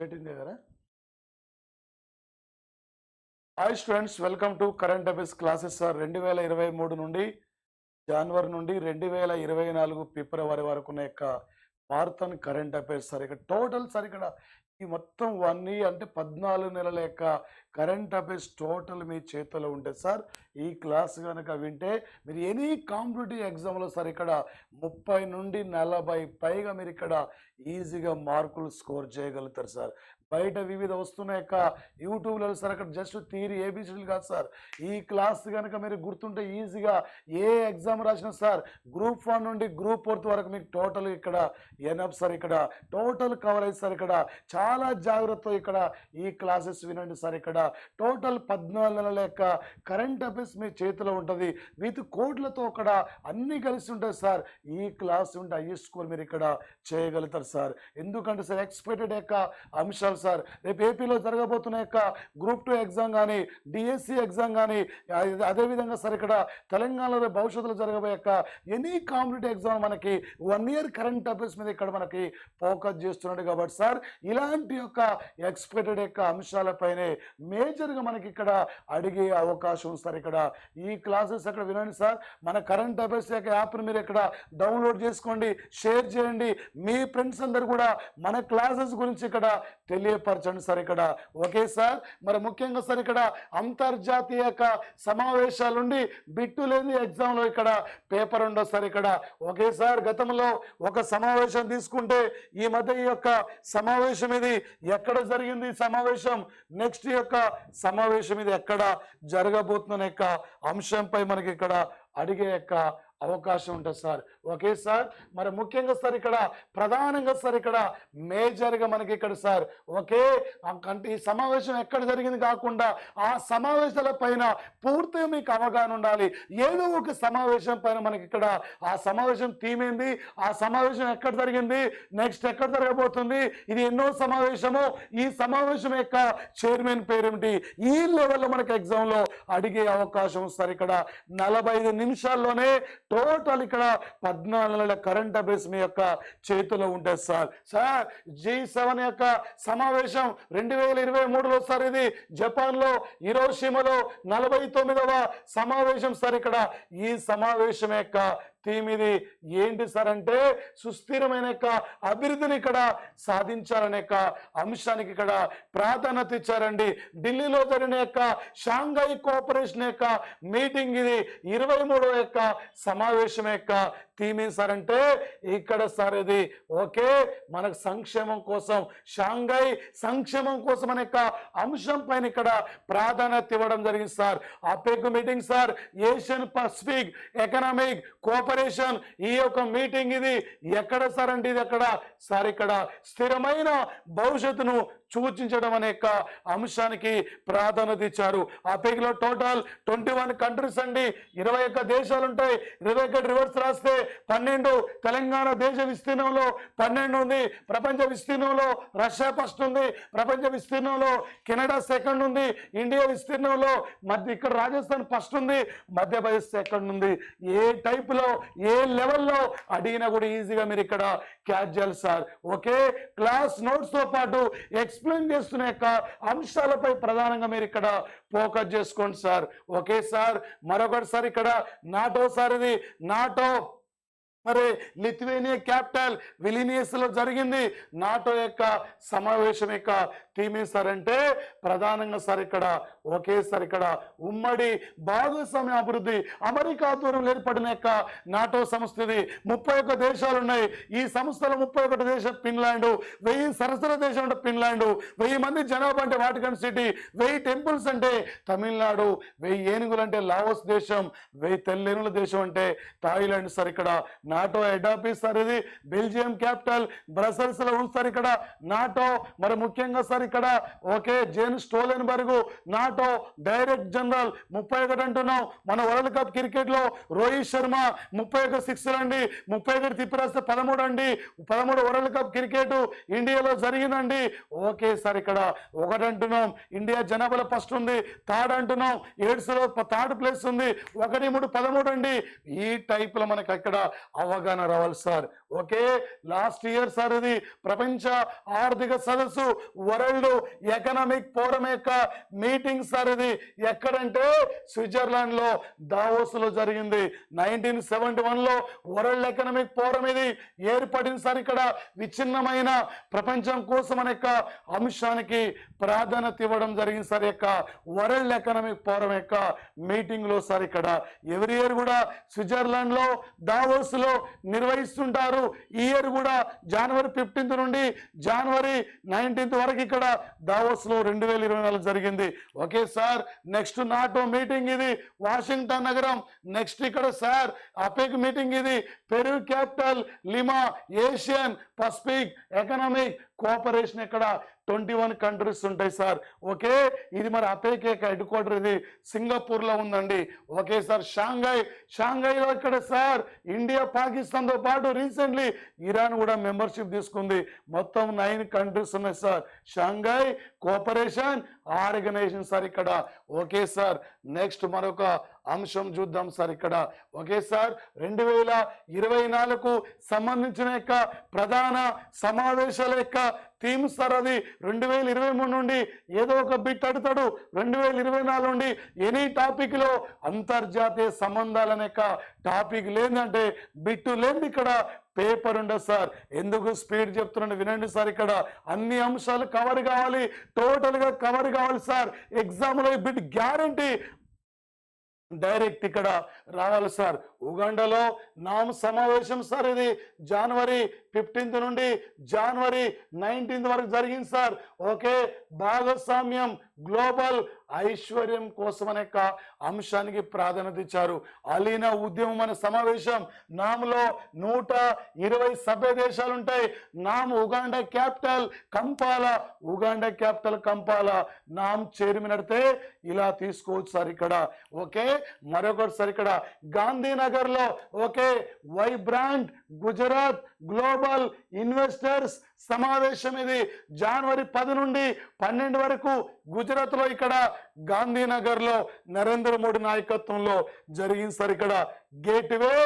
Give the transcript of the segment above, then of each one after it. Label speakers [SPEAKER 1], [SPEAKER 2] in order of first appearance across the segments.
[SPEAKER 1] పెట్టింది కదా. Hi students, welcome to current affairs classes sir. 2023 నుండి జనవరి నుండి 2024 ఫిబ్రవరి వరకు ఉన్న యొక్క మారథాన్ కరెంట్ అఫైర్స్ సార్. ఇక్కడ టోటల్ సార్ ఇక్కడ ఈ మొత్తం 1 ఇయర్ అంటే 14 నెలల యొక్క కరెంట్ అఫైర్స్ టోటల్ మీ చేతిలో ఉంటుంది సార్. ఈ క్లాస్ కనుక వింటే మీరు ఎనీ కాంపిటేటివ్ ఎగ్జామ్లో సార్ ఇక్కడ 30 నుండి 40 పైగా మీరు ఇక్కడ ఈజీగా మార్కులు స్కోర్ చేయగలుగుతారు సార్. బయట వివిధ వస్తున్న యొక్క యూట్యూబ్లో సార్ అక్కడ జస్ట్ థియరీ ఏబిసిడీలు కాదు సార్. ఈ క్లాస్ కనుక మీరు గుర్తుంటే ఈజీగా ఏ ఎగ్జామ్ రాసినా సార్ గ్రూప్ 1 నుండి గ్రూప్ 4 వరకు మీకు టోటల్ ఇక్కడ ఎనఫ్ సార్. ఇక్కడ టోటల్ కవర్ అయ్యి సార్. ఇక్కడ చాలా జాగ్రత్త ఇక్కడ ఈ క్లాసెస్ వినండి సార్. ఇక్కడ టోటల్ 14 నెలల యొక్క కరెంట్ అఫైర్స్ మీ చేతిలో ఉంటుంది. విత్ కోడ్లతో అక్కడ అన్నీ కలిసి ఉంటుంది సార్. ఈ క్లాస్ ఉంటే హైయెస్ట్ స్కోర్ మీరు ఇక్కడ చేయగలుగుతారు సార్. ఎందుకంటే సార్ ఎక్స్పెక్టెడ్ యొక్క అంశాలు సార్. రేపు ఏపీలో జరగబోతున్న యొక్క గ్రూప్ 2 ఎగ్జామ్ కానీ డిఎస్సి ఎగ్జామ్ కానీ అదేవిధంగా సార్ ఇక్కడ తెలంగాణలో భవిష్యత్తులో జరగబోయే యొక్క ఎనీ కాంపిటేటివ్ ఎగ్జామ్ మనకి 1 ఇయర్ కరెంట్ అఫైర్స్ మీద ఇక్కడ మనకి ఫోకస్ చేస్తున్నాడు కాబట్టి సార్ ఇలాంటి యొక్క ఎక్స్పెక్టెడ్ యొక్క అంశాలపైనే మేజర్గా మనకి ఇక్కడ అడిగే అవకాశం ఉంది సార్. ఇక్కడ ఈ క్లాసెస్ అక్కడ వినండి సార్. మన కరెంట్ అఫైర్స్ యొక్క యాప్ని మీరు ఇక్కడ డౌన్లోడ్ చేసుకోండి, షేర్ చేయండి. మీ ఫ్రెండ్స్ అందరు కూడా మన క్లాసెస్ గురించి ఇక్కడ తెలియపరచండి సార్. ఇక్కడ ఓకే సార్. మరి ముఖ్యంగా సార్ ఇక్కడ అంతర్జాతీయ సమావేశాలుండి బిట్టు లేని ఎగ్జామ్లో ఇక్కడ పేపర్ ఉండదు సార్. ఇక్కడ ఓకే సార్. గతంలో ఒక సమావేశం తీసుకుంటే ఈ మధ్య ఈ యొక్క సమావేశం ఇది ఎక్కడ జరిగింది సమావేశం, నెక్స్ట్ యొక్క సమావేశం ఇది ఎక్కడ జరగబోతున్న యొక్క అంశంపై మనకి ఇక్కడ అడిగే యొక్క అవకాశం ఉంటుంది సార్. Okay sir. మరి ముఖ్యంగా సార్ ఇక్కడ ప్రధానంగా సార్ ఇక్కడ మేజర్గా మనకి ఇక్కడ సార్ ఓకే అంటే ఈ సమావేశం ఎక్కడ జరిగింది కాకుండా ఆ సమావేశాల పైన పూర్తిగా మీకు అవగాహన ఉండాలి. ఏదో ఒక సమావేశం పైన మనకి ఇక్కడ ఆ సమావేశం థీమ్ ఏంది, ఆ సమావేశం ఎక్కడ జరిగింది, నెక్స్ట్ ఎక్కడ జరగబోతుంది, ఇది ఎన్నో సమావేశము, ఈ సమావేశం యొక్క చైర్మన్ పేరేమిటి, ఈ లెవెల్లో మనకి ఎగ్జామ్లో అడిగే అవకాశం సార్. ఇక్కడ 45 నిమిషాల్లోనే టోటల్ ఇక్కడ 14 నెలల కరెంట్ అఫైర్స్ మీ యొక్క చేతిలో ఉంటుంది సార్. సార్ G7 యొక్క సమావేశం 2023లో సార్ ఇది జపాన్లో హిరోషిమాలో 49వ సమావేశం సార్. ఇక్కడ ఈ సమావేశం యొక్క థీమ్ ఇది ఏంటి సార్ అంటే సుస్థిరమైన యొక్క అభివృద్ధిని ఇక్కడ సాధించాలనే యొక్క అంశానికి ఇక్కడ ప్రాధాన్యత ఇచ్చారండి. ఢిల్లీలో జరిగిన యొక్క షాంఘై కోఆపరేషన్ యొక్క మీటింగ్ ఇది 23వ యొక్క సమావేశం యొక్క థీమ్ ఏం సార్ అంటే ఇక్కడ సార్ ఇది ఓకే మనకు సంక్షేమం కోసం షాంఘై సంక్షేమం కోసం అనే యొక్క అంశం పైన ఇక్కడ ప్రాధాన్యత ఇవ్వడం జరిగింది sir. APEC meeting sir Asian Pacific economic cooperation ఈ యొక్క మీటింగ్ ఇది ఎక్కడ సార్ అంటే ఇది ఎక్కడ సార్ ఇక్కడ స్థిరమైన భవిష్యత్తును సూచించడం అనే యొక్క అంశానికి ప్రాధాన్యత ఇచ్చారు. అపెక్ లో టోటల్ 21 కంట్రీస్ అండి, 21 దేశాలు ఉంటాయి. 21 రివర్స్ రాస్తే 12. తెలంగాణ దేశ విస్తీర్ణంలో 12 ఉంది. ప్రపంచ విస్తీర్ణంలో రష్యా ఫస్ట్ ఉంది. ప్రపంచ విస్తీర్ణంలో కెనడా సెకండ్ ఉంది. ఇండియా విస్తీర్ణంలో మధ్య ఇక్కడ రాజస్థాన్ ఫస్ట్ ఉంది. మధ్యప్రదేశ్ సెకండ్ ఉంది. ఏ టైపులో ఏ లెవెల్లో అడిగినా కూడా ఈజీగా మీరు ఇక్కడ క్యాచ్ చేయాలి సార్. ఓకే క్లాస్ నోట్స్ తో పాటు ఎక్స్ప్లెయిన్ చేస్తున్న యొక్క అంశాలపై ప్రధానంగా మీరు ఇక్కడ ఫోకస్ చేసుకోండి సార్. Okay sir. మరొకటి సార్ ఇక్కడ నాటో సార్ ఇది నాటో మరి లిథువేనియా క్యాపిటల్ విలినియస్ లో జరిగింది. నాటో యొక్క సమావేశం యొక్క థీమ్ సార్ అంటే ప్రధానంగా సార్ ఇక్కడ ఒకే సార్ ఇక్కడ ఉమ్మడి భాగస్వామ్య అభివృద్ధి అమెరికా ఆధ్వర్యంలో ఏర్పడిన యొక్క నాటో సంస్థ ఇది. 31 దేశాలు ఉన్నాయి. ఈ సంస్థలో 31 దేశం ఫిన్లాండ్, 1000 సరసర దేశం అంటే ఫిన్లాండ్, 1000 మంది జనాభా అంటే వాటికన్ సిటీ, 1000 టెంపుల్స్ అంటే తమిళనాడు, 1000 ఏనుగులు అంటే లావోస్ దేశం, 1000 తెల్లేనుల దేశం అంటే థాయిలాండ్ సార్. ఇక్కడ నాటో హెడ్ ఆఫీస్ సార్ ఇది. బెల్జియం క్యాపిటల్ బ్రసెల్స్ లో ఉంది సార్ ఇక్కడ నాటో. మరి ముఖ్యంగా సార్ ఇక్కడ okay Jens Stoltenberg NATO director general. 31 అంటున్నాం. మన వరల్డ్ కప్ క్రికెట్ లో రోహిత్ శర్మ 31 సిక్స్లు అండి, 31 తిప్పిరాస్తే 13 అండి. 13 వరల్డ్ కప్ క్రికెట్ ఇండియాలో జరిగిందండి. ఓకే సార్ ఇక్కడ 1 అంటున్నాం. ఇండియా జనాభాలో ఫస్ట్ ఉంది. థర్డ్ అంటున్నాం. ఎయిడ్స్ లో థర్డ్ ప్లేస్ ఉంది. 1, 3, 13 అండి. ఈ టైప్ లో మనకి ఇక్కడ అవగాహన రావాలి sir. Okay, last year sir ఇది ప్రపంచ ఆర్థిక సదస్సు వరల్డ్ ఎకనామిక్ ఫోరం యొక్క మీటింగ్ సార్. ఇది ఎక్కడంటే స్విట్జర్లాండ్ లో దావోస్ లో జరిగింది. 1971లో వరల్డ్ ఎకనామిక్ ఫోరం ఇది ఏర్పడింది సార్. ఇక్కడ విచ్ఛిన్నమైన ప్రపంచం కోసం అనే అంశానికి ప్రాధాన్యత ఇవ్వడం జరిగింది సార్. యొక్క వరల్డ్ ఎకనామిక్ ఫోరం యొక్క మీటింగ్ లో సార్ ఇక్కడ ఎవ్రీ ఇయర్ కూడా స్విట్జర్లాండ్ లో దావోస్ లో నిర్వహిస్తుంటారు. ఈ ఇయర్ కూడా జనవరి 15 నుండి జనవరి 19 వరకు ఇక్కడ దావోస్ లో 2024 జరిగింది. Okay sir, next NATO meeting ఇది వాషింగ్టన్ నగరం. నెక్స్ట్ ఇక్కడ సార్ అపెక్ మీటింగ్ ఇది Peru capital lima. Asian Pacific economic cooperation ఇక్కడ 21 కంట్రీస్ ఉంటాయి సార్. ఓకే, ఇది మరి అపెక్ హెడ్ క్వార్టర్ ఇది సింగపూర్ లో ఉందండి. ఓకే సార్, షాంఘైలో ఇక్కడ సార్ ఇండియా పాకిస్తాన్ తో పాటు రీసెంట్లీ ఇరాన్ కూడా మెంబర్షిప్ తీసుకుంది. మొత్తం 9 కంట్రీస్ ఉన్నాయి sir Shanghai cooperation organisation sir ఇక్కడ. ఓకే సార్, నెక్స్ట్ మరొక అంశం చూద్దాం సార్ ఇక్కడ. ఓకే సార్, 2024కు సంబంధించిన యొక్క ప్రధాన సమావేశాల యొక్క థీమ్ సార్ అది. 2023 నుండి ఏదో ఒక బిట్ అడుగుతాడు, 2024 నుండి ఎనీ టాపిక్ లో అంతర్జాతీయ సంబంధాలనే టాపిక్ లేదంటే బిట్టు లేదు ఇక్కడ పేపర్ ఉండదు సార్. ఎందుకు స్పీడ్ చెప్తున్నాను వినండి సార్. ఇక్కడ అన్ని అంశాలు కవర్ కావాలి, టోటల్ గా కవర్ కావాలి సార్. ఎగ్జామ్ లో బిట్ గ్యారంటీ డైరెక్ట్ ఇక్కడ రావాలి సార్. ఉగాండాలో నామ్ సమావేశం సార్. ఇది జనవరి 15 నుండి జనవరి 19 వరకు జరిగింది సార్. ఓకే, భాగస్వామ్యం గ్లోబల్ ఐశ్వర్యం కోసం అనే అంశానికి ప్రాధాన్యత ఇచ్చారు. అలీనా ఉద్యమం అనే సమావేశం. నామ్లో 120 సభ్య దేశాలు ఉంటాయి. NAM Uganda capital Kampala. Uganda capital Kampala. NAM chairman అడితే ఇలా తీసుకోవచ్చు సార్ ఇక్కడ. ఓకే, మరొకటి సార్ ఇక్కడ గాంధీనగర్ లో okay Vibrant Gujarat global investors సమావేశం. ఇది జనవరి 10 నుండి 12 వరకు గుజరాత్ లో ఇక్కడ గాంధీనగర్ లో నరేంద్ర మోడీ నాయకత్వంలో జరిగింది సార్. ఇక్కడ గేట్వే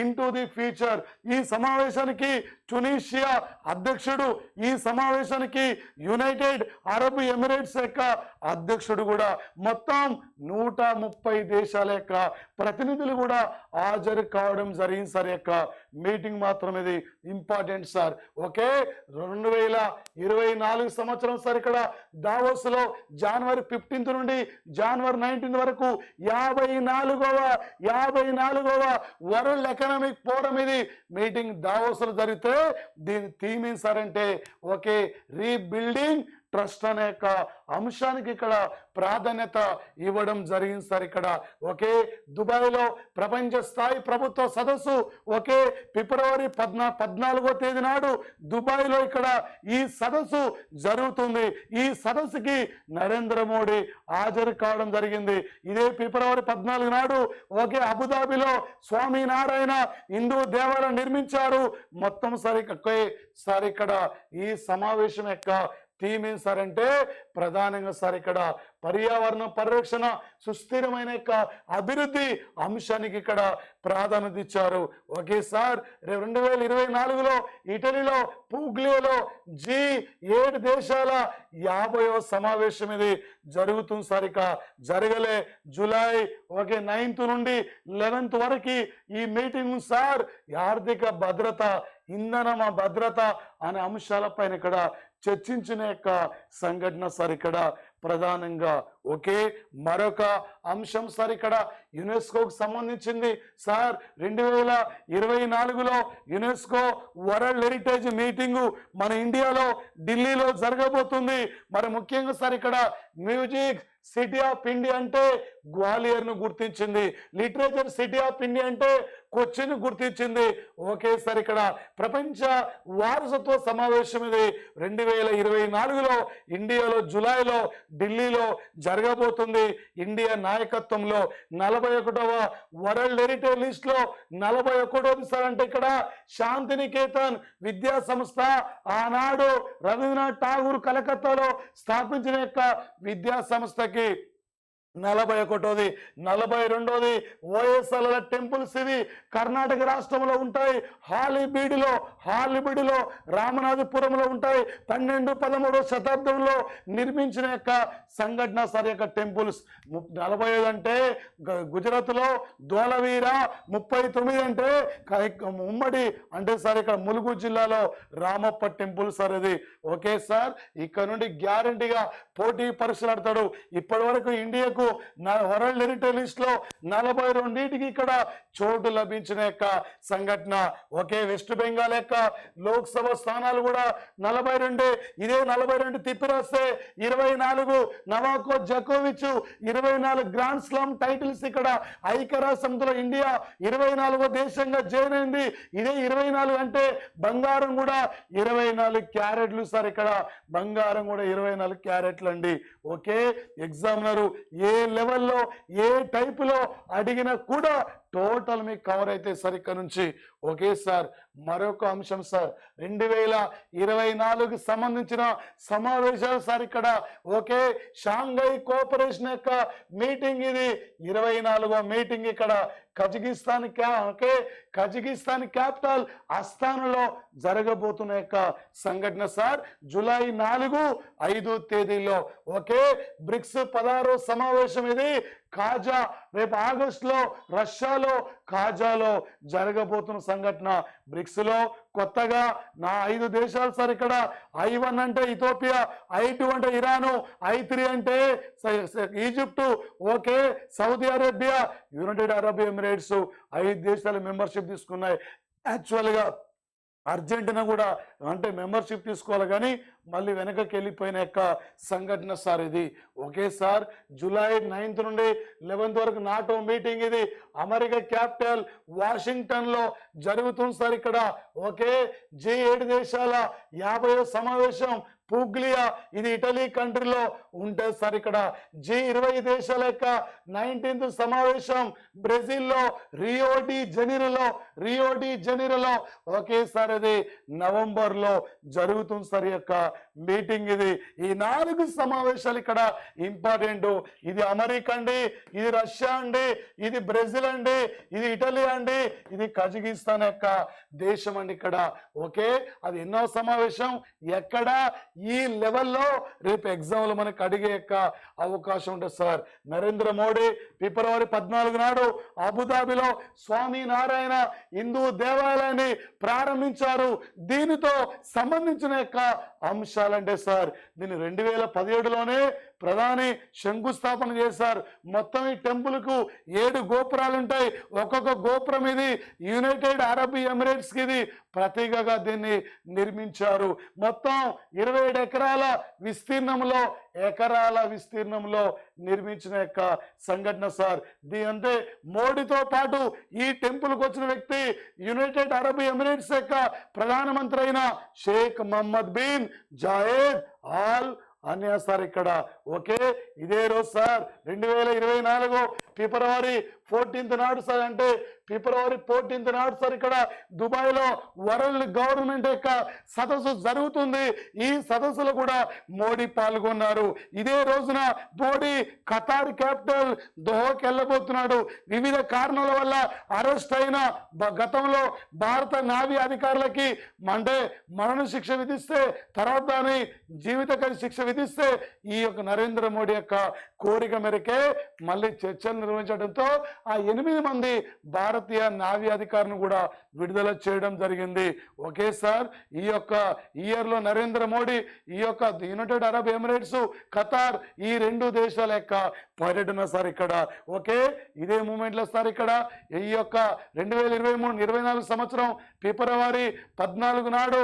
[SPEAKER 1] ఇంటూ ది ఫ్యూచర్. ఈ సమావేశానికి టునీషియా అధ్యక్షుడు, ఈ సమావేశానికి యునైటెడ్ అరబ్ ఎమిరేట్స్ యొక్క అధ్యక్షుడు కూడా మొత్తం 130 దేశాల యొక్క ప్రతినిధులు కూడా హాజరు కావడం జరిగింది సార్. యొక్క మీటింగ్ మాత్రం ఇది ఇంపార్టెంట్ సార్. ఓకే, 2024 సంవత్సరం సార్ ఇక్కడ దావోస్ లో జనవరి 15 నుండి జనవరి 19 వరకు 54వ వరల్డ్ ఎకనామిక్ ఫోరం ఇది మీటింగ్ దావోస్ లో జరిగితే దీని థీమ్ ఏం సార్ అంటే ఓకే రీబిల్డింగ్ ట్రస్ట్ అనే అంశానికి ఇక్కడ ప్రాధాన్యత ఇవ్వడం జరిగింది సార్. ఇక్కడ ఓకే దుబాయ్లో ప్రపంచ స్థాయి ప్రభుత్వ సదస్సు ఓకే ఫిబ్రవరి 14వ తేదీ నాడు దుబాయ్లో ఇక్కడ ఈ సదస్సు జరుగుతుంది. ఈ సదస్సుకి నరేంద్ర మోడీ హాజరు కావడం జరిగింది. ఇదే ఫిబ్రవరి 14 నాడు ఓకే అబుదాబిలో స్వామినారాయణ హిందూ దేవాలయం నిర్మించారు. మొత్తం సార్ ఇక్కడ ఈ సమావేశం యొక్క థీమ్ ఏం సార్ అంటే ప్రధానంగా సార్ ఇక్కడ పర్యావరణ పరిరక్షణ సుస్థిరమైన అభివృద్ధి అంశానికి ఇక్కడ ప్రాధాన్యత ఇచ్చారు. ఓకే సార్, 2024లో ఇటలీలో పూగ్లియోలో G8 దేశాల 50వ సమావేశం ఇది జరుగుతుంది సార్. ఇక జరగలే జూలై ఓకే 9th నుండి 11th వరకు ఈ మీటింగ్ సార్. ఆర్థిక భద్రత ఇంధన భద్రత అనే అంశాలపైన ఇక్కడ చర్చించిన యొక్క సంఘటన సార్ ఇక్కడ ప్రధానంగా. ఓకే, మరొక అంశం సార్ ఇక్కడ యునెస్కోకు సంబంధించింది సార్. 2024లో యునెస్కో వరల్డ్ హెరిటేజ్ మీటింగు మన ఇండియాలో ఢిల్లీలో జరగబోతుంది. మరి ముఖ్యంగా సార్ ఇక్కడ మ్యూజిక్ సిటీ ఆఫ్ ఇండియా అంటే గ్వాలియర్ ను గుర్తించింది. లిటరేచర్ సిటీ ఆఫ్ ఇండియా అంటే కొచ్చిన్ గుర్తించింది. ఓకే సార్, ఇక్కడ ప్రపంచ వారసత్వ సమావేశం ఇది 2024లో ఇండియాలో జూలైలో ఢిల్లీలో జరగబోతుంది. ఇండియా నాయకత్వంలో 41వ వరల్డ్ హెరిటేజ్ లిస్ట్ లో 41వది సార్. అంటే ఇక్కడ శాంతినికేతన్ విద్యా సంస్థ ఆనాడు రవీంద్రనాథ్ ఠాగూర్ కలకత్తాలో స్థాపించిన యొక్క విద్యా సంస్థకి 41ది 42ది ఓఎస్ఎల్ టెంపుల్స్ ఇవి కర్ణాటక రాష్ట్రంలో ఉంటాయి. హాలిబిడిలో రామనాథపురంలో ఉంటాయి. 12-13 శతాబ్దంలో నిర్మించిన యొక్క సంఘటన సార్ యొక్క టెంపుల్స్. 45 అంటే గుజరాత్లో ధోలవీర, 39 అంటే ఉమ్మడి అంటే సార్ ఇక్కడ ములుగు జిల్లాలో రామప్ప టెంపుల్ సార్ ఇది. ఓకే సార్, ఇక్కడ నుండి గ్యారంటీగా పోటీ పరీక్షలు ఆడతాడు. ఇప్పటి వరకు ఇండియాకు వరల్డ్ హెరిటేజ్ లిస్ట్ లో 42కి ఇక్కడ చోటు లభించిన యొక్క సంఘటన. ఒకే వెస్ట్ బెంగాల్ యొక్క లోక్సభ స్థానాలు కూడా 42. ఇదే 42 తిప్పిరాస్తే 24. నవాకో జకోవిచ్ 24 గ్రాండ్ స్లామ్ టైటిల్స్ ఇక్కడ ఐక్యరాజ్య సమితిలో ఇండియా 24వ దేశంగా జాయిన్ అయింది. ఇదే 24 అంటే బంగారం కూడా 24 క్యారెట్లు సార్. ఇక్కడ బంగారం కూడా 24 క్యారెట్లు అండి. ఓకే, ఎగ్జామినరు ఏ లెవెల్లో ఏ టైపులో అడిగినా కూడా టోటల్ మీకు కవర్ అయితే సార్ ఇక్కడ నుంచి. ఓకే సార్, మరొక అంశం సార్ 2024కి సంబంధించిన సమావేశాలు సార్ ఇక్కడ. ఓకే, షాంఘై కోఆపరేషన్ యొక్క మీటింగ్ ఇది 24వ మీటింగ్ ఇక్కడ కజకిస్తాన్ కజకిస్తాన్ క్యాపిటల్ అస్తానాలో జరగబోతున్న యొక్క సంఘటన సార్. జూలై 4-5 తేదీలో. ఓకే, బ్రిక్స్ 16వ సమావేశం ఇది. కాజా రేపు ఆగస్టులో రష్యాలో కాజాలో జరగబోతున్న సంఘటన. బ్రిక్స్ లో కొత్తగా 5 దేశాలు సార్ ఇక్కడ. I1 అంటే ఇథోపియా, I2 అంటే ఇరాను, I3 అంటే Egypt, okay Saudi Arabia, United Arab Emirates 5 దేశాలు మెంబర్షిప్ తీసుకున్నాయి. యాక్చువల్గా అర్జెంటీనా కూడా అంటే మెంబర్షిప్ తీసుకోవాలి కానీ మళ్ళీ వెనకకి వెళ్ళిపోయిన యొక్క సంఘటన సార్ ఇది. ఓకే సార్, జూలై 9 నుండి 11 వరకు నాటో మీటింగ్ ఇది అమెరికా క్యాపిటల్ వాషింగ్టన్లో జరుగుతుంది సార్ ఇక్కడ. ఓకే, G7 దేశాల 50వ సమావేశం పుగ్లియా, ఇది ఇటలీ కంట్రీలో ఉంటుంది సార్ ఇక్కడ. G20 దేశాల యొక్క 19th సమావేశం బ్రెజిల్లో రియో డి జనీరోలో ఓకే సార్ ఇది నవంబర్లో జరుగుతుంది సార్ యొక్క మీటింగ్ ఇది. ఈ 4 సమావేశాలు ఇక్కడ ఇంపార్టెంట్. ఇది అమెరికా అండి, ఇది రష్యా అండి, ఇది బ్రెజిల్ అండి, ఇది ఇటలీ అండి, ఇది కజకిస్తాన్ యొక్క దేశం అండి ఇక్కడ. ఓకే, అది ఎన్నో సమావేశం ఎక్కడ ఈ లెవెల్లో రేపు ఎగ్జామ్లో మనకు అడిగే యొక్క అవకాశం ఉంటుంది సార్. నరేంద్ర మోడీ ఫిబ్రవరి 14 నాడు అబుదాబిలో స్వామి నారాయణ హిందూ దేవాలయాన్ని ప్రారంభించారు. దీనితో సంబంధించిన యొక్క అంశాలంటే సార్ దీన్ని 2017లోనే ప్రధాని శంకుస్థాపన చేశారు. మొత్తం ఈ టెంపుల్ కు 7 గోపురాలు ఉంటాయి. ఒక్కొక్క గోపురం ఇది యునైటెడ్ అరబ్ ఎమిరేట్స్ కి ఇది ప్రతీకగా దీన్ని నిర్మించారు. మొత్తం 27 ఎకరాల విస్తీర్ణంలో నిర్మించిన యొక్క సంఘటన సార్. అంటే మోడీతో పాటు ఈ టెంపుల్కి వచ్చిన వ్యక్తి యునైటెడ్ అరబ్ ఎమిరేట్స్ యొక్క ప్రధానమంత్రి అయిన Sheikh Mohammed bin Zayed Al Nahyan sir ఇక్కడ. ఓకే, ఇదే రోజు సార్ 2024 ఫిబ్రవరి 14 నాడు సార్, అంటే ఫిబ్రవరి 14 నాడు సార్ ఇక్కడ దుబాయ్లో వరల్డ్ గవర్నమెంట్ యొక్క సదస్సు జరుగుతుంది. ఈ సదస్సులో కూడా మోడీ పాల్గొన్నారు. ఇదే రోజున మోడీ ఖతార్ క్యాపిటల్ దోహాకి వెళ్ళబోతున్నాడు. వివిధ కారణాల వల్ల అరెస్ట్ అయిన గతంలో భారత నావీ అధికారులకి అంటే మరణ శిక్ష విధిస్తే తర్వాత దాని జీవితకాల శిక్ష విధిస్తే ఈ యొక్క నరేంద్ర మోడీ యొక్క కోరిక మేరకే మళ్ళీ చర్చలు నిర్వహించడంతో ఆ 8 మంది భారతీయ నావీ అధికారులను కూడా విడుదల చేయడం జరిగింది. ఓకే సార్, ఈ యొక్క ఇయర్లో నరేంద్ర మోడీ ఈ యొక్క యునైటెడ్ అరబ్ ఎమిరేట్స్ ఖతార్ ఈ 2 దేశాల యొక్క పర్యటన సార్ ఇక్కడ. ఓకే, ఇదే మూమెంట్లో సార్ ఇక్కడ ఈ యొక్క 2023-24 సంవత్సరం ఫిబ్రవరి 14 నాడు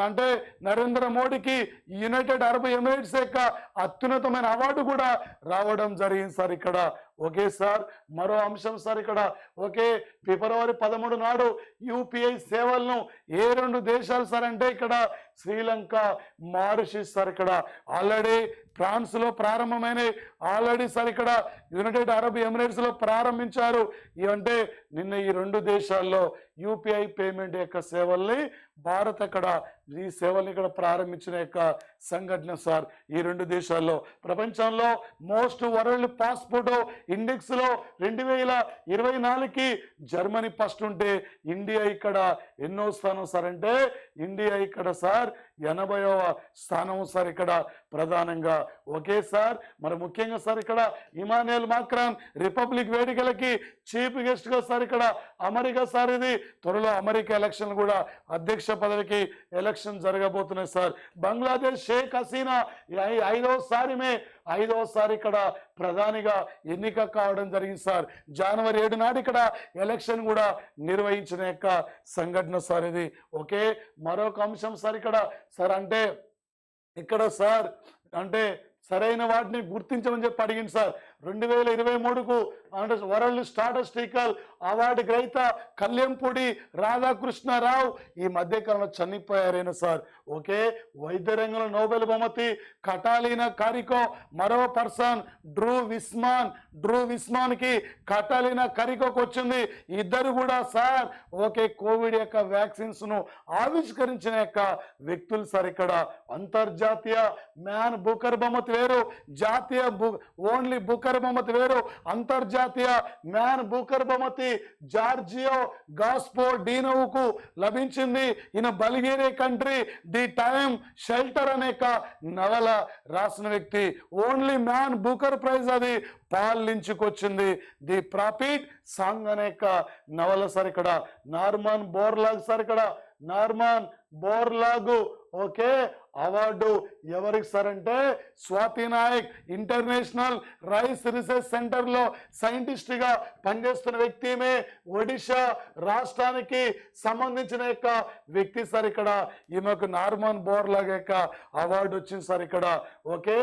[SPEAKER 1] అంటే నరేంద్ర మోడీకి యునైటెడ్ అరబ్ ఎమిరేట్స్ యొక్క అత్యున్నతమైన అవార్డు కూడా రావడం జరిగింది సార్ ఇక్కడ. ఓకే సార్, మరో అంశం సార్ ఇక్కడ. ఓకే, ఫిబ్రవరి 13 నాడు యూపీఐ సేవలను ఏ 2 దేశాలు సార్ అంటే ఇక్కడ శ్రీలంక, మారిషస్ సార్ ఇక్కడ ఆల్రెడీ ఫ్రాన్స్లో ప్రారంభమైన ఆల్రెడీ సార్ ఇక్కడ యునైటెడ్ అరబ్ ఎమిరేట్స్లో ప్రారంభించారు. అంటే నిన్న ఈ 2 దేశాల్లో యూపీఐ పేమెంట్ యొక్క సేవల్ని భారత్ అక్కడ ఈ సేవల్ని ఇక్కడ ప్రారంభించిన యొక్క సంఘటన సార్. ఈ రెండు దేశాల్లో ప్రపంచంలో మోస్ట్ వరల్డ్ పాస్పోర్ట్ ఇండెక్స్ లో 2024కి జర్మనీ ఫస్ట్ ఉంటే ఇండియా ఇక్కడ ఎన్నో స్థానం సార్ అంటే ఇండియా ఇక్కడ సార్ 80వ స్థానం సార్ ఇక్కడ ప్రధానంగా. ఓకే సార్, మరి ముఖ్యంగా సార్ ఇక్కడ ఇమాన్యుయల్ మాక్రాన్ రిపబ్లిక్ వేడుకలకి చీఫ్ గెస్ట్ గా సార్ ఇక్కడ అమెరికా సార్. ఇది త్వరలో అమెరికా ఎలక్షన్ కూడా అధ్యక్ష పదవికి ఎలక్షన్ జరగబోతున్నాయి సార్. బంగ్లాదేశ్ షేక్ హసీనా ఐదోసారి ఇక్కడ ప్రధానిగా ఎన్నిక కావడం జరిగింది సార్. జనవరి 7 నాడు ఇక్కడ ఎలక్షన్ కూడా నిర్వహించిన యొక్క సంఘటన సార్ ఇది. ఓకే, మరొక అంశం సార్ ఇక్కడ సార్ అంటే ఇక్కడ సార్ అంటే సరైన వాటిని గుర్తించమని చెప్పి అడిగింది సార్. 2023కు అంటే వరల్డ్ స్టాటిస్టికల్ అవార్డు గ్రహీత కళ్యంపూడి రాధాకృష్ణరావు ఈ మధ్యకాలంలో చనిపోయారైన సార్. ఓకే, వైద్య రంగంలో నోబెల్ బహుమతి కటాలినా కారికో, మరో పర్సన్ డ్రూ విస్మాన్ కి కటాలినా కారికోకి వచ్చింది. ఇద్దరు కూడా సార్ ఓకే కోవిడ్ యొక్క వ్యాక్సిన్స్ ను ఆవిష్కరించిన యొక్క వ్యక్తులు సార్. ఇక్కడ అంతర్జాతీయ మ్యాన్ బుకర్ బహుమతి వేరు, జాతీయ ఓన్లీ బుకర్ బహుమతి వేరు. అంతర్జాతీయ మ్యాన్ బుకర్ బహుమతి జార్జియో గాస్పోడినోవుకు లభించింది. ఈయన Bulgaria country the time shelter అనే నవల రాసిన వ్యక్తి. ఓన్లీ మ్యాన్ బుకర్ ప్రైజ్ అది పాల్ లించ్కి వచ్చింది. ది ప్రాఫిట్ సాంగ్ అనే నవల సార్. ఇక్కడ నార్మన్ బోర్లాగ్ సార్. ఇక్కడ నార్మన్ బోర్లాగ్ ఓకే అవార్డు ఎవరికి సార్ అంటే Swati Nayak international rice research centre లో సైంటిస్ట్ గా పనిచేస్తున్న వ్యక్తి. ఒడిషా రాష్ట్రానికి సంబంధించిన యొక్క వ్యక్తి సార్. ఇక్కడ ఈమెకు నార్మన్ బోర్లాగ్ యొక్క అవార్డు వచ్చింది సార్. ఇక్కడ okay